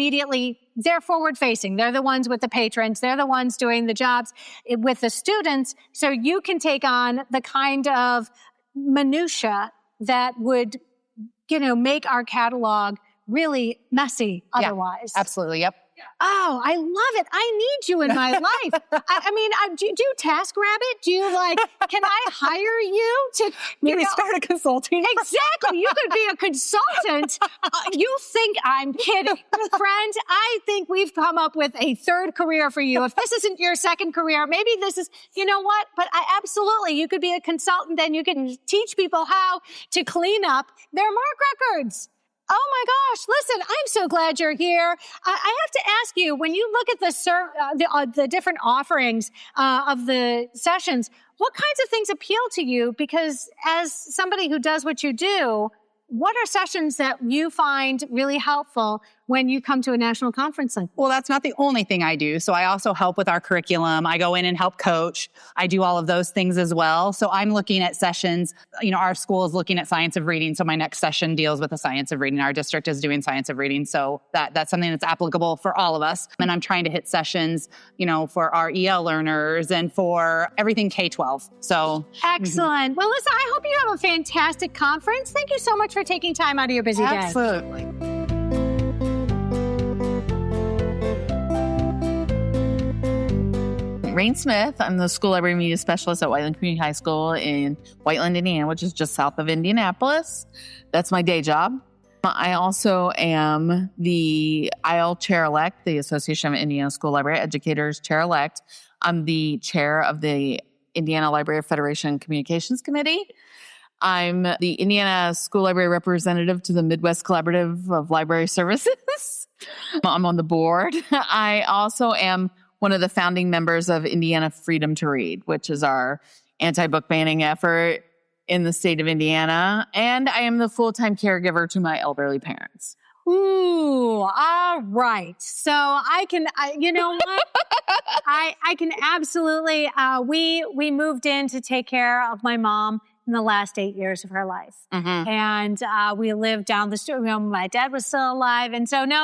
Speaker 1: they're forward facing. They're the ones with the patrons. They're the ones doing the jobs with the students. So you can take on the kind of minutia that would, make our catalog really messy otherwise.
Speaker 14: Yeah, absolutely. Yep.
Speaker 1: Oh, I love it. I need you in my life. Do you TaskRabbit? Do you can I hire you to
Speaker 14: maybe start a consulting?
Speaker 1: Exactly. You could be a consultant. You think I'm kidding. Friend, I think we've come up with a third career for you. If this isn't your second career, maybe this is, you know what? But absolutely, you could be a consultant and you can teach people how to clean up their MARC records. Oh my gosh, listen, I'm so glad you're here. I have to ask you, when you look at the different offerings of the sessions, what kinds of things appeal to you? Because as somebody who does what you do, what are sessions that you find really helpful when you come to a national conference like that?
Speaker 14: Well, that's not the only thing I do. So I also help with our curriculum. I go in and help coach. I do all of those things as well. So I'm looking at sessions. Our school is looking at science of reading. So my next session deals with the science of reading. Our district is doing science of reading. So that's something that's applicable for all of us. And I'm trying to hit sessions, for our EL learners and for everything K-12. So
Speaker 1: excellent. Well, listen, I hope you have a fantastic conference. Thank you so much for taking time out of your busy day.
Speaker 14: Absolutely.
Speaker 15: Rain Smith. I'm the school library media specialist at Whiteland Community High School in Whiteland, Indiana, which is just south of Indianapolis. That's my day job. I also am the IL chair-elect, the Association of Indiana School Library Educators chair-elect. I'm the chair of the Indiana Library Federation Communications Committee. I'm the Indiana School Library representative to the Midwest Collaborative of Library Services. I'm on the board. I also am one of the founding members of Indiana Freedom to Read, which is our anti-book banning effort in the state of Indiana. And I am the full-time caregiver to my elderly parents.
Speaker 1: Ooh, all right. So you know what? I can absolutely, we moved in to take care of my mom in the last 8 years of her life.
Speaker 15: Mm-hmm.
Speaker 1: And we lived down the street. My dad was still alive. And so being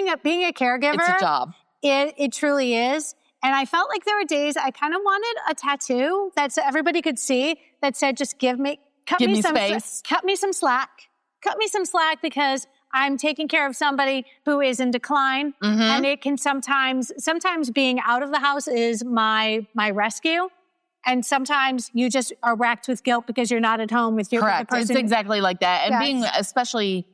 Speaker 1: a caregiver.
Speaker 15: It's a job.
Speaker 1: It truly is. And I felt like there were days I kind of wanted a tattoo that everybody could see that said, just cut me some
Speaker 15: space.
Speaker 1: Cut me some slack. Cut me some slack because I'm taking care of somebody who is in decline.
Speaker 15: Mm-hmm.
Speaker 1: And it can sometimes being out of the house is my rescue. And sometimes you just are racked with guilt because you're not at home with your
Speaker 15: Correct.
Speaker 1: The person.
Speaker 15: It's exactly like that. And
Speaker 1: Yes.
Speaker 15: especially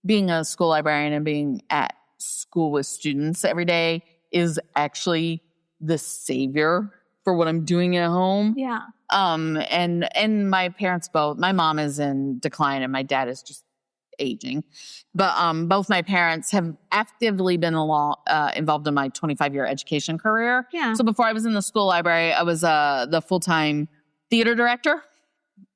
Speaker 15: being a school librarian and being at school with students every day is actually the savior for what I'm doing at home.
Speaker 1: Yeah.
Speaker 15: And my parents both, my mom is in decline and my dad is just aging. But both my parents have actively been involved in my 25-year education career.
Speaker 1: Yeah.
Speaker 15: So before I was in the school library, I was the full-time theater director.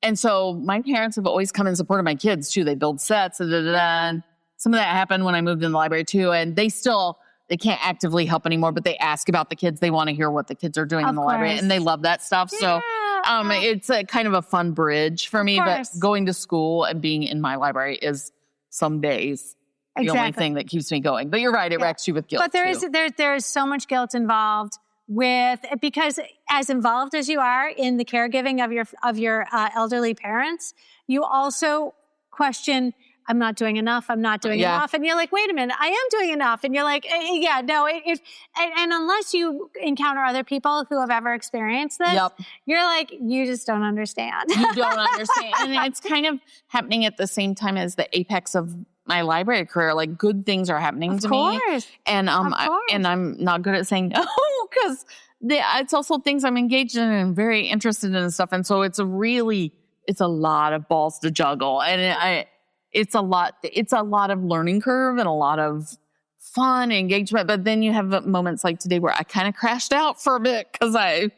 Speaker 15: And so my parents have always come in support of my kids too. They build sets, and some of that happened when I moved in the library too. And they can't actively help anymore, but they ask about the kids. They want to hear what the kids are doing in the library, and they love that stuff.
Speaker 1: Yeah.
Speaker 15: So it's a kind of a fun bridge for me, but going to school and being in my library is some days the only thing that keeps me going. But you're right, it wrecks you with guilt.
Speaker 1: But there is so much guilt involved because as involved as you are in the caregiving of your elderly parents, you also question, I'm not doing enough. I'm not doing enough. And you're like, wait a minute, I am doing enough. And you're like, no. And unless you encounter other people who have ever experienced this, you're like, you just don't understand.
Speaker 15: You don't understand. And it's kind of happening at the same time as the apex of my library career. Like, good things are happening to me. And I'm not good at saying no, because it's also things I'm engaged in and very interested in and stuff. And so it's a lot of balls to juggle. And it's a lot of learning curve and a lot of fun engagement. But then you have moments like today where I kind of crashed out for a bit because I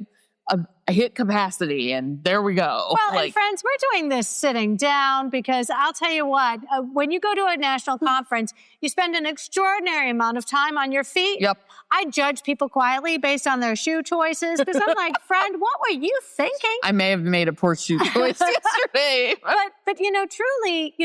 Speaker 15: hit capacity, and there we go.
Speaker 1: Well, and friends, we're doing this sitting down because I'll tell you what, when you go to a national conference, you spend an extraordinary amount of time on your feet.
Speaker 15: Yep.
Speaker 1: I judge people quietly based on their shoe choices because I'm like, friend, what were you thinking?
Speaker 15: I may have made a poor shoe choice yesterday.
Speaker 1: But truly,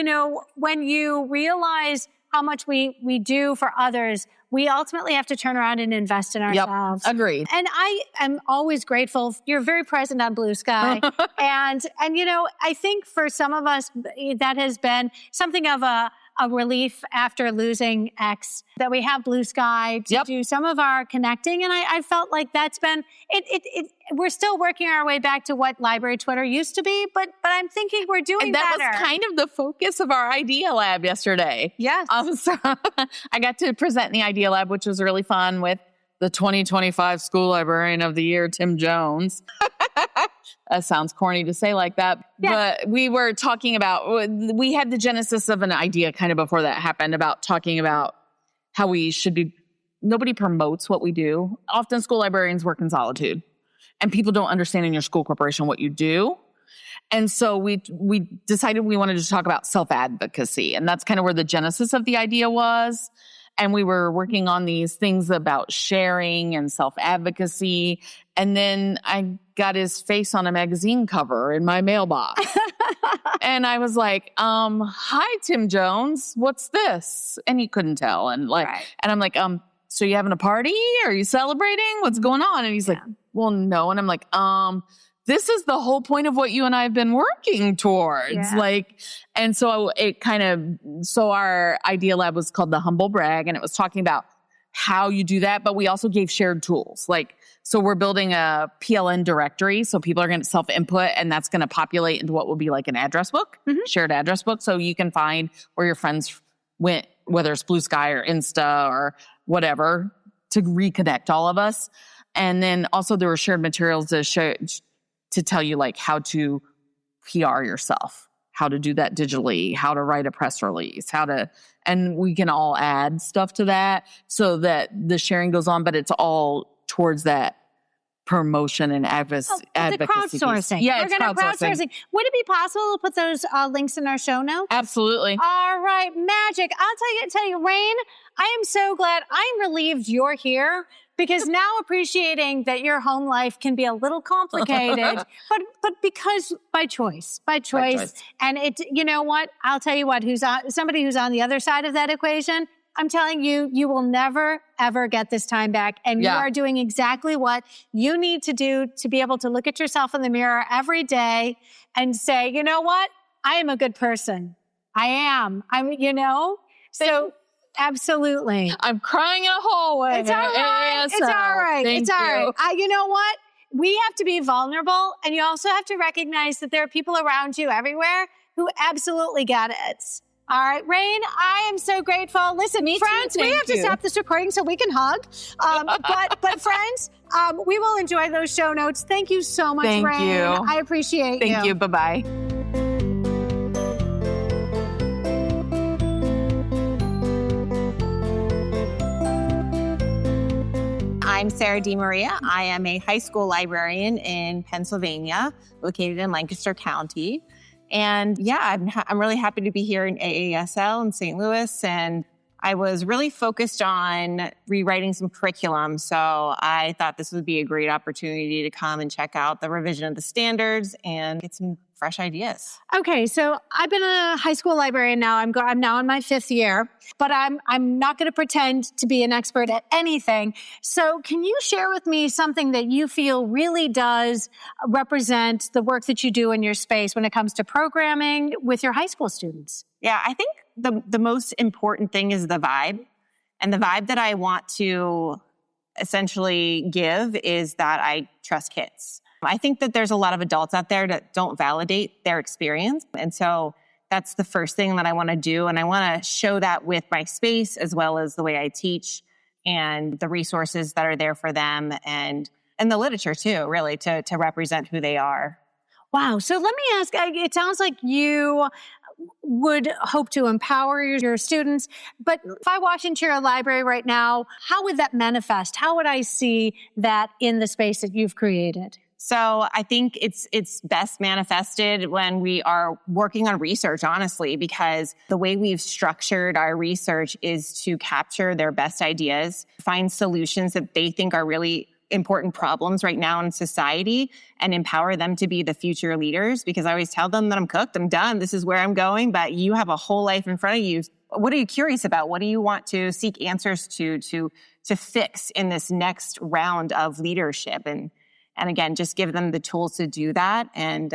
Speaker 1: when you realize how much we do for others, we ultimately have to turn around and invest in ourselves.
Speaker 15: Yep, agreed.
Speaker 1: And I am always grateful. You're very present on Blue Sky. and I think for some of us, that has been something of a relief after losing X, that we have Blue Sky to do some of our connecting. And I felt like that's been, we're still working our way back to what library Twitter used to be, but I'm thinking we're doing better.
Speaker 15: And that was kind of the focus of our Idea Lab yesterday.
Speaker 1: Yes.
Speaker 15: So I got to present in the Idea Lab, which was really fun, with the 2025 School Librarian of the Year, Tim Jones. That sounds corny to say like that. Yeah. But we were talking about, we had the genesis of an idea kind of before that happened about talking about how we should be, nobody promotes what we do. Often school librarians work in solitude and people don't understand in your school corporation what you do. And so we decided we wanted to talk about self-advocacy. And that's kind of where the genesis of the idea was. And we were working on these things about sharing and self-advocacy. And then I got his face on a magazine cover in my mailbox. And I was like, hi, Tim Jones, what's this? And he couldn't tell. And and I'm like, so you having a party? Are you celebrating? What's going on? And he's like, well, no. And I'm like, this is the whole point of what you and I have been working towards. Yeah. And so so our Idea Lab was called the Humble Brag, and it was talking about how you do that, but we also gave shared tools. So we're building a PLN directory. So people are going to self-input, and that's going to populate into what will be like an address book, shared address book. So you can find where your friends went, whether it's Blue Sky or Insta or whatever, to reconnect all of us. And then also there were shared materials to tell you how to PR yourself, how to do that digitally, how to write a press release, and we can all add stuff to that so that the sharing goes on, but it's all towards that promotion and advocacy.
Speaker 1: The crowdsourcing.
Speaker 15: Yeah,
Speaker 1: we're going to crowdsourcing. Would it be possible to put those links in our show notes?
Speaker 15: Absolutely.
Speaker 1: All right, magic. I'll tell you, Rain, I am so glad. I'm relieved you're here, because now appreciating that your home life can be a little complicated, but because by choice. And you know what? I'll tell you what, somebody who's on the other side of that equation, I'm telling you, you will never, ever get this time back. And you are doing exactly what you need to do to be able to look at yourself in the mirror every day and say, you know what? I am a good person. I am. So absolutely.
Speaker 15: I'm crying in a hallway.
Speaker 1: It's all right. It's all right. It's all right. You know what? We have to be vulnerable, and you also have to recognize that there are people around you everywhere who absolutely get it. All right, Rain, I am so grateful. Listen, friends, we have to stop this recording so we can hug. But friends, we will enjoy those show notes. Thank you so much, Rain.
Speaker 15: Thank you.
Speaker 1: I appreciate you.
Speaker 15: Thank you. Bye-bye.
Speaker 2: I'm Sara DiMaria. I am a high school librarian in Pennsylvania, located in Lancaster County. And yeah, I'm really happy to be here in AASL in St. Louis. And I was really focused on rewriting some curriculum. So I thought this would be a great opportunity to come and check out the revision of the standards and get some fresh ideas.
Speaker 1: Okay, so I've been a high school librarian now. I'm now in my 5th year, but I'm not going to pretend to be an expert at anything. So can you share with me something that you feel really does represent the work that you do in your space when it comes to programming with your high school students?
Speaker 2: Yeah, I think the most important thing is the vibe. And the vibe that I want to essentially give is that I trust kids. I think that there's a lot of adults out there that don't validate their experience. And so that's the first thing that I want to do. And I want to show that with my space as well as the way I teach and the resources that are there for them and the literature too, really, to represent who they are.
Speaker 1: Wow. So let me ask, it sounds like you would hope to empower your students, but if I walked into your library right now, how would that manifest? How would I see that in the space that you've created?
Speaker 2: So I think it's best manifested when we are working on research, honestly, because the way we've structured our research is to capture their best ideas, find solutions that they think are really important problems right now in society, and empower them to be the future leaders. Because I always tell them that I'm cooked, I'm done, this is where I'm going, but you have a whole life in front of you. What are you curious about? What do you want to seek answers to fix in this next round of leadership? And again, just give them the tools to do that and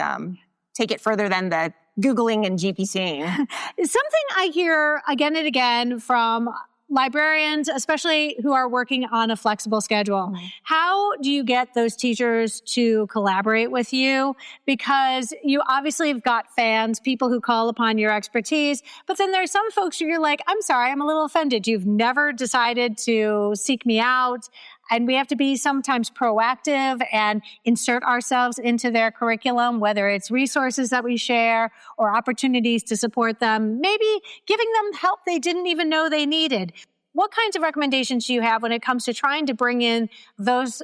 Speaker 2: take it further than the Googling and GPCing.
Speaker 1: Something I hear again and again from librarians, especially who are working on a flexible schedule. How do you get those teachers to collaborate with you? Because you obviously have got fans, people who call upon your expertise, but then there are some folks who you're like, I'm sorry, I'm a little offended. You've never decided to seek me out. And we have to be sometimes proactive and insert ourselves into their curriculum, whether it's resources that we share or opportunities to support them, maybe giving them help they didn't even know they needed. What kinds of recommendations do you have when it comes to trying to bring in those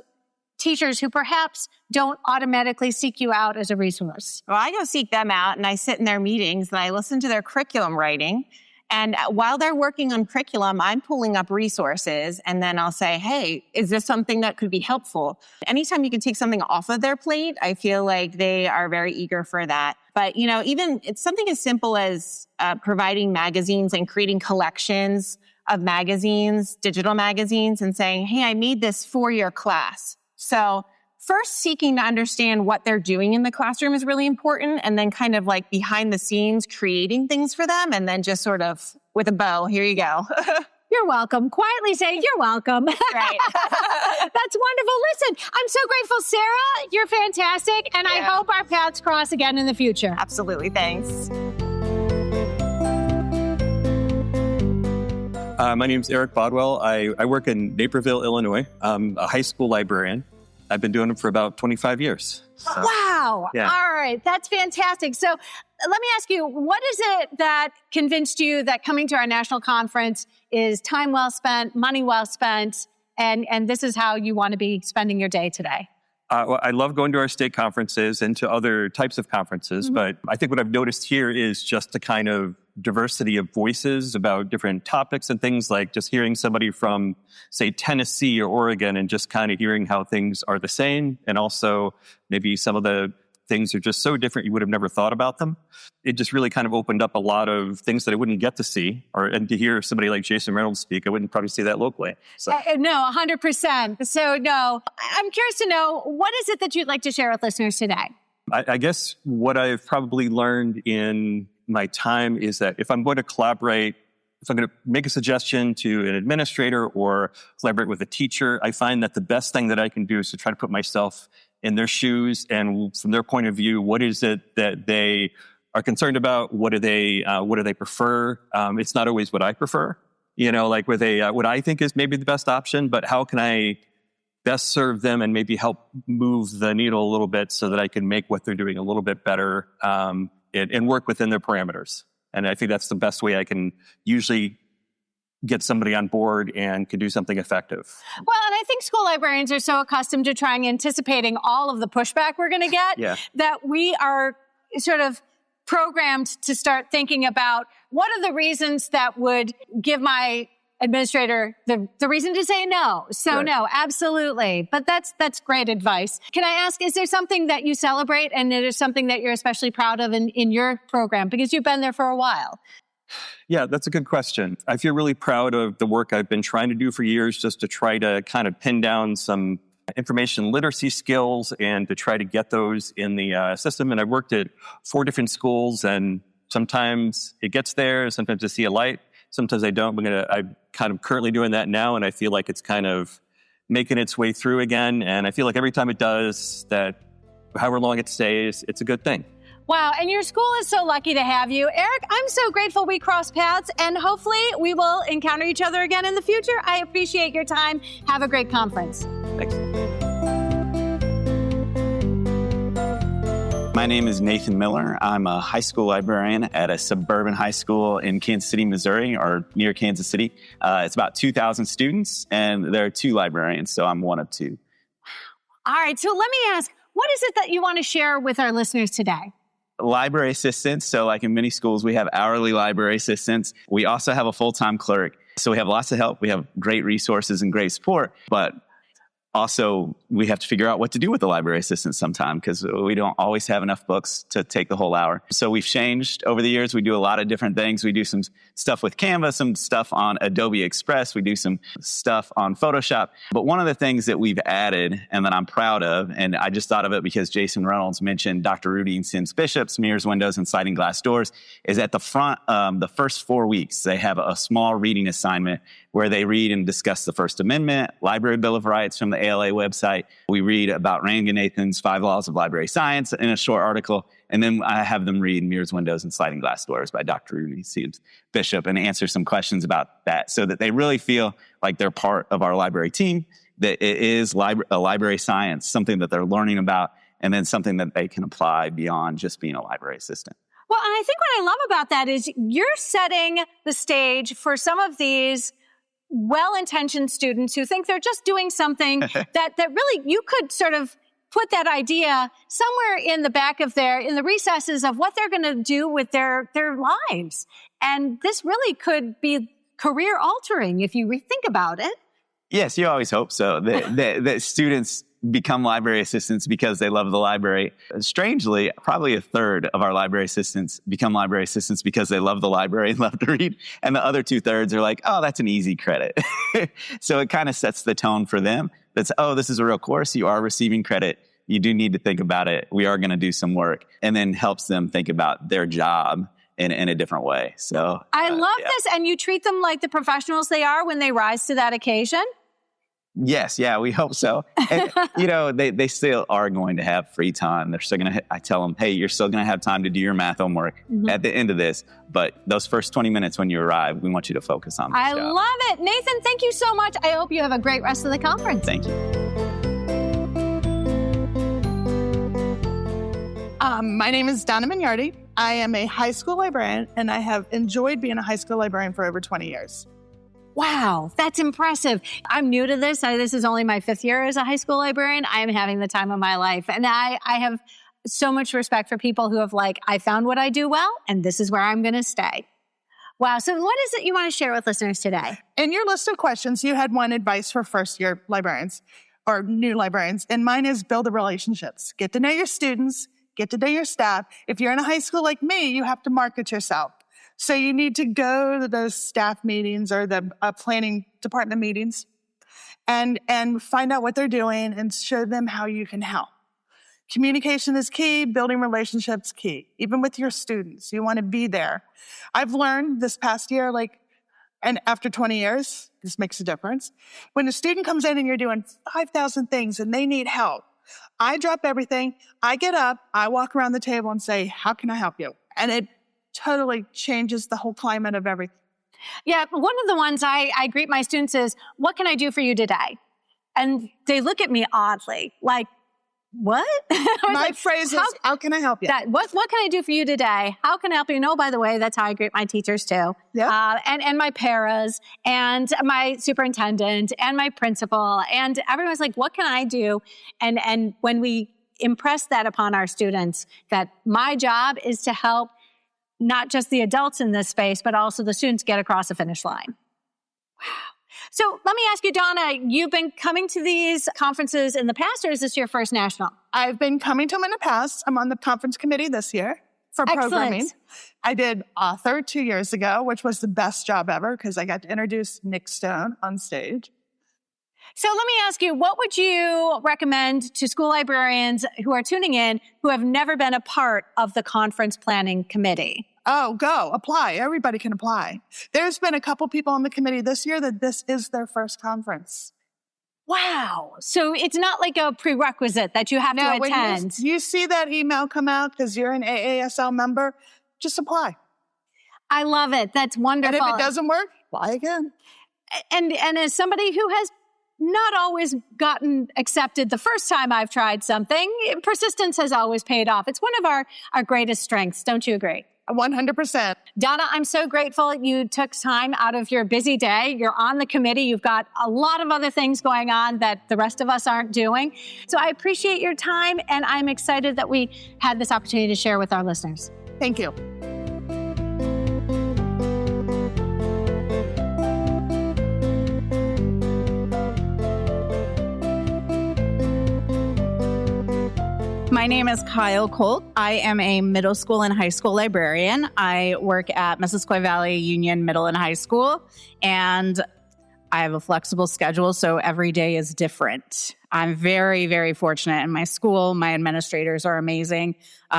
Speaker 1: teachers who perhaps don't automatically seek you out as a resource?
Speaker 2: Well, I go seek them out and I sit in their meetings and I listen to their curriculum writing. And while they're working on curriculum, I'm pulling up resources and then I'll say, hey, is this something that could be helpful? Anytime you can take something off of their plate, I feel like they are very eager for that. But, even it's something as simple as providing magazines and creating collections of magazines, digital magazines, and saying, hey, I made this for your class. So first, seeking to understand what they're doing in the classroom is really important. And then kind of like behind the scenes, creating things for them. And then just sort of with a bow, here you go.
Speaker 1: You're welcome. Quietly saying, you're welcome.
Speaker 2: Right.
Speaker 1: That's wonderful. Listen, I'm so grateful, Sara. You're fantastic. And I hope our paths cross again in the future.
Speaker 2: Absolutely. Thanks.
Speaker 16: My name is Eric Bodwell. I work in Naperville, Illinois. I'm a high school librarian. I've been doing it for about 25 years. So,
Speaker 1: wow.
Speaker 16: Yeah.
Speaker 1: All right. That's fantastic. So let me ask you, what is it that convinced you that coming to our national conference is time well spent, money well spent, and this is how you want to be spending your day today?
Speaker 16: Well, I love going to our state conferences and to other types of conferences, but I think what I've noticed here is just the kind of diversity of voices about different topics and things, like just hearing somebody from, say, Tennessee or Oregon and just kind of hearing how things are the same, and also maybe some of the things are just so different you would have never thought about them. It just really kind of opened up a lot of things that I wouldn't get to see, and to hear somebody like Jason Reynolds speak, I wouldn't probably see that locally. So.
Speaker 1: No, 100%. So no, I'm curious to know, what is it that you'd like to share with listeners today?
Speaker 16: I guess what I've probably learned in my time is that if I'm going to collaborate, if I'm going to make a suggestion to an administrator or collaborate with a teacher, I find that the best thing that I can do is to try to put myself in their shoes, and from their point of view, what is it that they are concerned about. What do they prefer? It's not always what I prefer, like what I think is maybe the best option, but how can I best serve them and maybe help move the needle a little bit so that I can make what they're doing a little bit better, and work within their parameters. And I think that's the best way I can usually get somebody on board and can do something effective.
Speaker 1: Well, and I think school librarians are so accustomed to anticipating all of the pushback we're going to get that we are sort of programmed to start thinking about what are the reasons that would give my administrator the reason to say no. So right. No, absolutely. But that's great advice. Can I ask, is there something that you celebrate and it is something that you're especially proud of in your program because you've been there for a while?
Speaker 16: Yeah, that's a good question. I feel really proud of the work I've been trying to do for years just to try to kind of pin down some information literacy skills and to try to get those in the system. And I've worked at 4 different schools, and sometimes it gets there, sometimes I see a light, sometimes I don't. I'm kind of currently doing that now, and I feel like it's kind of making its way through again. And I feel like every time it does, that however long it stays, it's a good thing.
Speaker 1: Wow, and your school is so lucky to have you. Eric, I'm so grateful we crossed paths, and hopefully we will encounter each other again in the future. I appreciate your time. Have a great conference.
Speaker 16: Thanks.
Speaker 17: My name is Nathan Miller. I'm a high school librarian at a suburban high school in Kansas City, Missouri, or near Kansas City. It's about 2,000 students, and there are 2 librarians, so I'm one of 2.
Speaker 1: All right, so let me ask, what is it that you want to share with our listeners today?
Speaker 17: Library assistants. So like in many schools, we have hourly library assistants. We also have a full-time clerk. So we have lots of help. We have great resources and great support, but also we have to figure out what to do with the library assistants sometime because we don't always have enough books to take the whole hour. So we've changed over the years. We do a lot of different things. We do some stuff with Canva, some stuff on Adobe Express. We do some stuff on Photoshop. But one of the things that we've added and that I'm proud of, and I just thought of it because Jason Reynolds mentioned Dr. Rudy and Sims Bishop's Mirrors, Windows, and Citing Glass Doors, is at the front, the first 4 weeks, they have a small reading assignment where they read and discuss the First Amendment, Library Bill of Rights from the ALA website. We read about Ranganathan's 5 Laws of Library Science in a short article. And then I have them read Mirrors, Windows, and Sliding Glass Doors by Dr. Rudy Sims Bishop and answer some questions about that so that they really feel like they're part of our library team, that it is a library science, something that they're learning about, and then something that they can apply beyond just being a library assistant.
Speaker 1: Well, and I think what I love about that is you're setting the stage for some of these well-intentioned students who think they're just doing something that really you could sort of put that idea somewhere in the back of in the recesses of what they're going to do with their lives. And this really could be career altering if you think about it.
Speaker 17: Yes, you always hope so. That students become library assistants because they love the library. Strangely, probably a third of our library assistants become library assistants because they love the library and love to read. And the other 2/3 are like, oh, that's an easy credit. So it kind of sets the tone for them. That's, oh, this is a real course. You are receiving credit. You do need to think about it. We are going to do some work. And then helps them think about their job in a different way. So
Speaker 1: I love this. And you treat them like the professionals they are when they rise to that occasion.
Speaker 17: Yes, yeah, we hope so. And, they still are going to have free time. They're still going to, I tell them, hey, you're still going to have time to do your math homework at the end of this. But those first 20 minutes when you arrive, we want you to focus on this
Speaker 1: I
Speaker 17: job.
Speaker 1: love it. Nathan, thank you so much. I hope you have a great rest of the conference.
Speaker 17: Thank you.
Speaker 3: My name is Donna Mignardi. I am a high school librarian, and I have enjoyed being a high school librarian for over 20 years.
Speaker 1: Wow, that's impressive. I'm new to this. This is only my 5th year as a high school librarian. I am having the time of my life. And I have so much respect for people who have I found what I do well, and this is where I'm going to stay. Wow. So what is it you want to share with listeners today?
Speaker 3: In your list of questions, you had one advice for first-year librarians or new librarians, and mine is build the relationships. Get to know your students, get to know your staff. If you're in a high school like me, you have to market yourself. So you need to go to those staff meetings or the planning department meetings and find out what they're doing and show them how you can help. Communication is key. Building relationships key. Even with your students, you want to be there. I've learned this past year, and after 20 years, this makes a difference. When a student comes in and you're doing 5,000 things and they need help, I drop everything. I get up, I walk around the table and say, how can I help you? And it totally changes the whole climate of everything.
Speaker 1: Yeah, one of the ones I greet my students is, what can I do for you today? And they look at me oddly, like, what?
Speaker 3: My phrase is, how can I help you?
Speaker 1: What can I do for you today? How can I help you? No, by the way, that's how I greet my teachers too.
Speaker 3: Yeah.
Speaker 1: And my paras and my superintendent and my principal. And everyone's like, what can I do? And when we impress that upon our students, that my job is to help not just the adults in this space, but also the students get across the finish line. Wow. So let me ask you, Donna, you've been coming to these conferences in the past, or is this your first national?
Speaker 3: I've been coming to them in the past. I'm on the conference committee this year for programming. I did author 2 years ago, which was the best job ever because I got to introduce Nick Stone on stage.
Speaker 1: So let me ask you, what would you recommend to school librarians who are tuning in who have never been a part of the conference planning committee?
Speaker 3: Oh, go, apply. Everybody can apply. There's been a couple people on the committee this year that this is their first conference.
Speaker 1: Wow. So it's not like a prerequisite that you have to attend.
Speaker 3: When you see that email come out because you're an AASL member, just apply.
Speaker 1: I love it. That's wonderful.
Speaker 3: And if it doesn't work, apply again.
Speaker 1: And as somebody who has not always gotten accepted the first time I've tried something, persistence has always paid off. It's one of our greatest strengths. Don't you agree?
Speaker 3: 100%.
Speaker 1: Donna, I'm so grateful you took time out of your busy day. You're on the committee. You've got a lot of other things going on that the rest of us aren't doing. So I appreciate your time, and I'm excited that we had this opportunity to share with our listeners.
Speaker 3: Thank you.
Speaker 18: My name is Kyle Colt. I am a middle school and high school librarian. I work at Missisquoi Valley Union Middle and High School, and I have a flexible schedule, so every day is different. I'm very, very fortunate in my school. My administrators are amazing.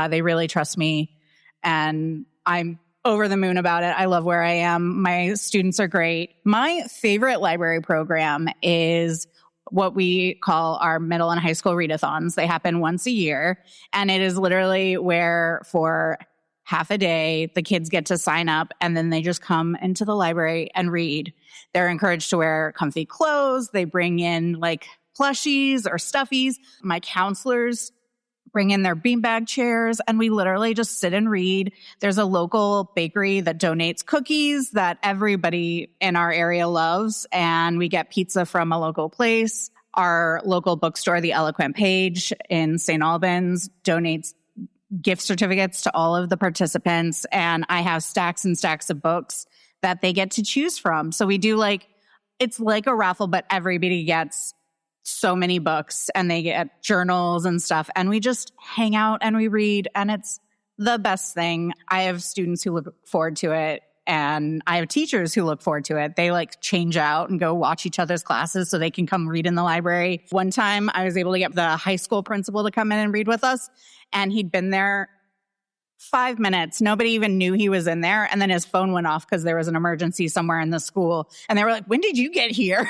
Speaker 18: They really trust me, and I'm over the moon about it. I love where I am. My students are great. My favorite library program is what we call our middle and high school readathons. They happen once a year, and it is literally where for half a day, the kids get to sign up and then they just come into the library and read. They're encouraged to wear comfy clothes. They bring in like plushies or stuffies. My counselors bring in their beanbag chairs, and we literally just sit and read. There's a local bakery that donates cookies that everybody in our area loves, and we get pizza from a local place. Our local bookstore, the Eloquent Page in St. Albans, donates gift certificates to all of the participants, and I have stacks and stacks of books that they get to choose from. So we do it's like a raffle, but everybody gets so many books, and they get journals and stuff, and we just hang out and we read, and it's the best thing. I have students who look forward to it, and I have teachers who look forward to it. They change out and go watch each other's classes so they can come read in the library. One time I was able to get the high school principal to come in and read with us, and he'd been there 5 minutes. Nobody even knew he was in there, and then his phone went off because there was an emergency somewhere in the school, and they were like, "When did you get here?"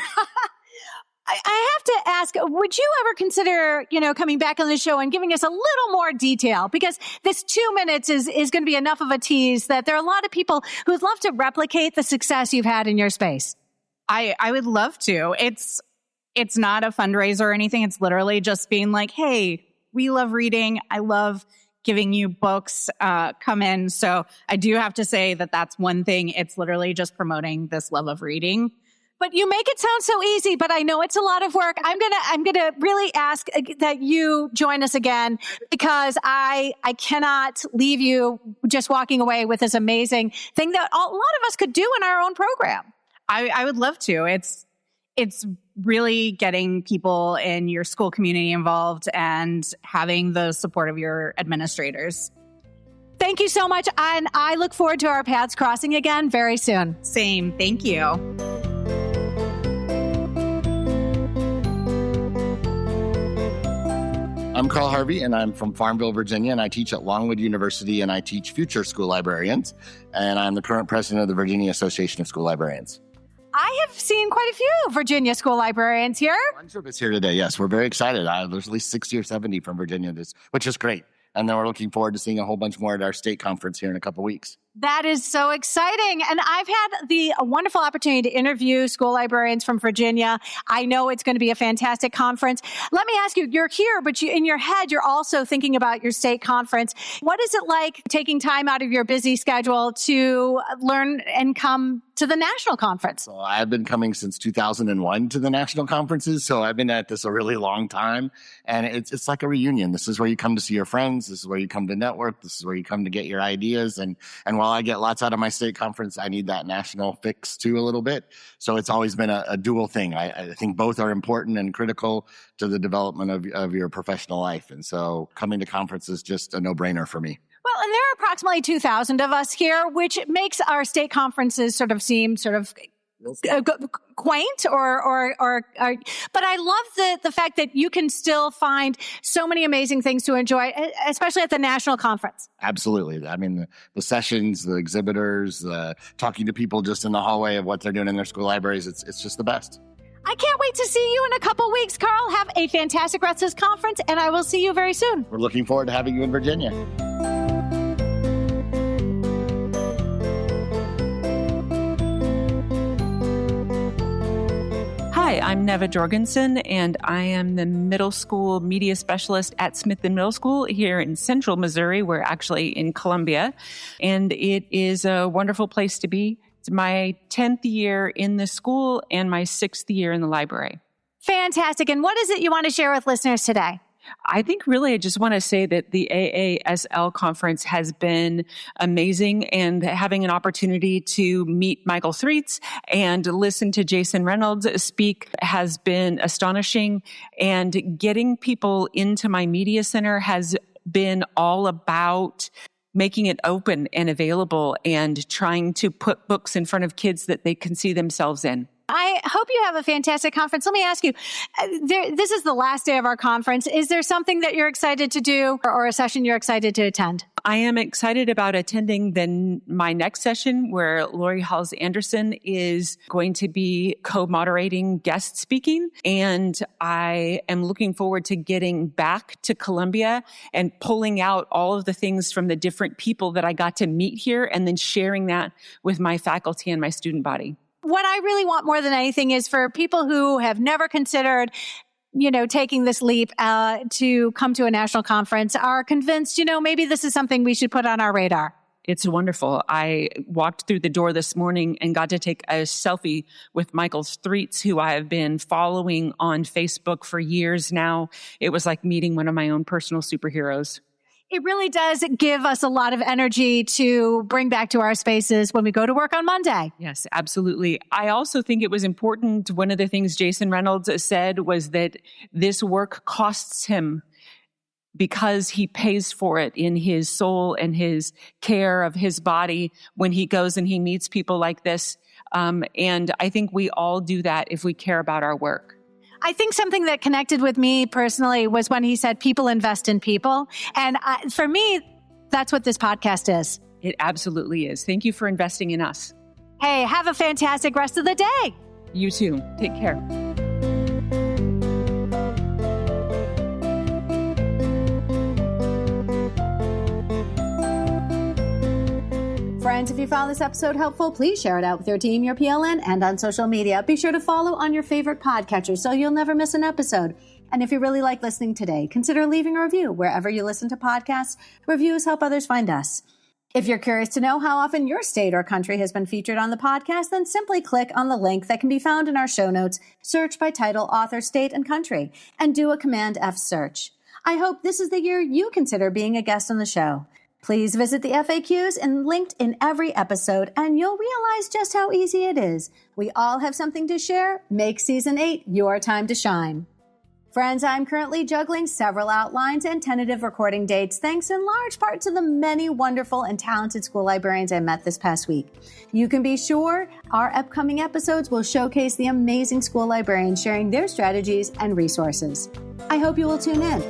Speaker 18: I have to ask, would you ever consider, coming back on the show and giving us a little more detail? Because this 2 minutes is going to be enough of a tease that there are a lot of people who'd love to replicate the success you've had in your space. I would love to. It's not a fundraiser or anything. It's literally just being like, hey, we love reading. I love giving you books. Come in. So I do have to say that that's one thing. It's literally just promoting this love of reading.
Speaker 1: But you make it sound so easy, but I know it's a lot of work. I'm gonna really ask that you join us again, because I cannot leave you just walking away with this amazing thing that a lot of us could do in our own program.
Speaker 18: I would love to. It's really getting people in your school community involved and having the support of your administrators.
Speaker 1: Thank you so much, and I look forward to our paths crossing again very soon.
Speaker 18: Same. Thank you.
Speaker 19: I'm Carl Harvey, and I'm from Farmville, Virginia, and I teach at Longwood University, and I teach future school librarians, and I'm the current president of the Virginia Association of School Librarians.
Speaker 1: I have seen quite a few Virginia school librarians here.
Speaker 19: One group is here today, yes. We're very excited. There's at least 60 or 70 from Virginia, which is great. And then we're looking forward to seeing a whole bunch more at our state conference here in a couple weeks.
Speaker 1: That is so exciting. And I've had the wonderful opportunity to interview school librarians from Virginia. I know it's going to be a fantastic conference. Let me ask you, you're here, but in your head, you're also thinking about your state conference. What is it like taking time out of your busy schedule to learn and come to the national conference?
Speaker 19: So I've been coming since 2001 to the national conferences. So I've been at this a really long time. And it's like a reunion. This is where you come to see your friends. This is where you come to network. This is where you come to get your ideas. And while I get lots out of my state conference, I need that national fix too a little bit. So it's always been a dual thing. I think both are important and critical to the development of your professional life. And so coming to conference is just a no-brainer for me.
Speaker 1: Well, and there are approximately 2,000 of us here, which makes our state conferences sort of seem sort of quaint but I love the fact that you can still find so many amazing things to enjoy, especially at the national conference.
Speaker 19: Absolutely. I mean, the sessions, the exhibitors, talking to people just in the hallway of what they're doing in their school libraries, it's just the best.
Speaker 1: I can't wait to see you in a couple weeks, Carl. Have a fantastic rest of this conference, and I will see you very soon.
Speaker 19: We're looking forward to having you in Virginia.
Speaker 8: Hi, I'm Neva Jorgensen, and I am the middle school media specialist at Smithton Middle School here in central Missouri. We're actually in Columbia, and it is a wonderful place to be. It's my 10th year in the school and my 6th year in the library.
Speaker 1: Fantastic. And what is it you want to share with listeners today?
Speaker 8: I think really I just want to say that the AASL conference has been amazing, and having an opportunity to meet Michael Threets and listen to Jason Reynolds speak has been astonishing. And getting people into my media center has been all about making it open and available and trying to put books in front of kids that they can see themselves in.
Speaker 1: I hope you have a fantastic conference. Let me ask you, this is the last day of our conference. Is there something that you're excited to do or a session you're excited to attend?
Speaker 8: I am excited about attending my next session where Lori Halls Anderson is going to be co-moderating guest speaking. And I am looking forward to getting back to Columbia and pulling out all of the things from the different people that I got to meet here and then sharing that with my faculty and my student body.
Speaker 1: What I really want more than anything is for people who have never considered, taking this leap to come to a national conference, are convinced, maybe this is something we should put on our radar.
Speaker 8: It's wonderful. I walked through the door this morning and got to take a selfie with Michael Threets, who I have been following on Facebook for years now. It was like meeting one of my own personal superheroes.
Speaker 1: It really does give us a lot of energy to bring back to our spaces when we go to work on Monday.
Speaker 8: Yes, absolutely. I also think it was important. One of the things Jason Reynolds said was that this work costs him because he pays for it in his soul and his care of his body when he goes and he meets people like this. And I think we all do that if we care about our work.
Speaker 1: I think something that connected with me personally was when he said people invest in people. And for me, that's what this podcast is.
Speaker 8: It absolutely is. Thank you for investing in us.
Speaker 1: Hey, have a fantastic rest of the day.
Speaker 8: You too. Take care.
Speaker 1: Friends, if you found this episode helpful, please share it out with your team, your PLN, and on social media. Be sure to follow on your favorite podcatcher so you'll never miss an episode. And if you really like listening today, consider leaving a review wherever you listen to podcasts. Reviews help others find us. If you're curious to know how often your state or country has been featured on the podcast, then simply click on the link that can be found in our show notes, search by title, author, state, and country, and do a Command F search. I hope this is the year you consider being a guest on the show. Please visit the FAQs and linked in every episode, and you'll realize just how easy it is. We all have something to share. Make Season 8 your time to shine. Friends, I'm currently juggling several outlines and tentative recording dates, thanks in large part to the many wonderful and talented school librarians I met this past week. You can be sure our upcoming episodes will showcase the amazing school librarians sharing their strategies and resources. I hope you will tune in.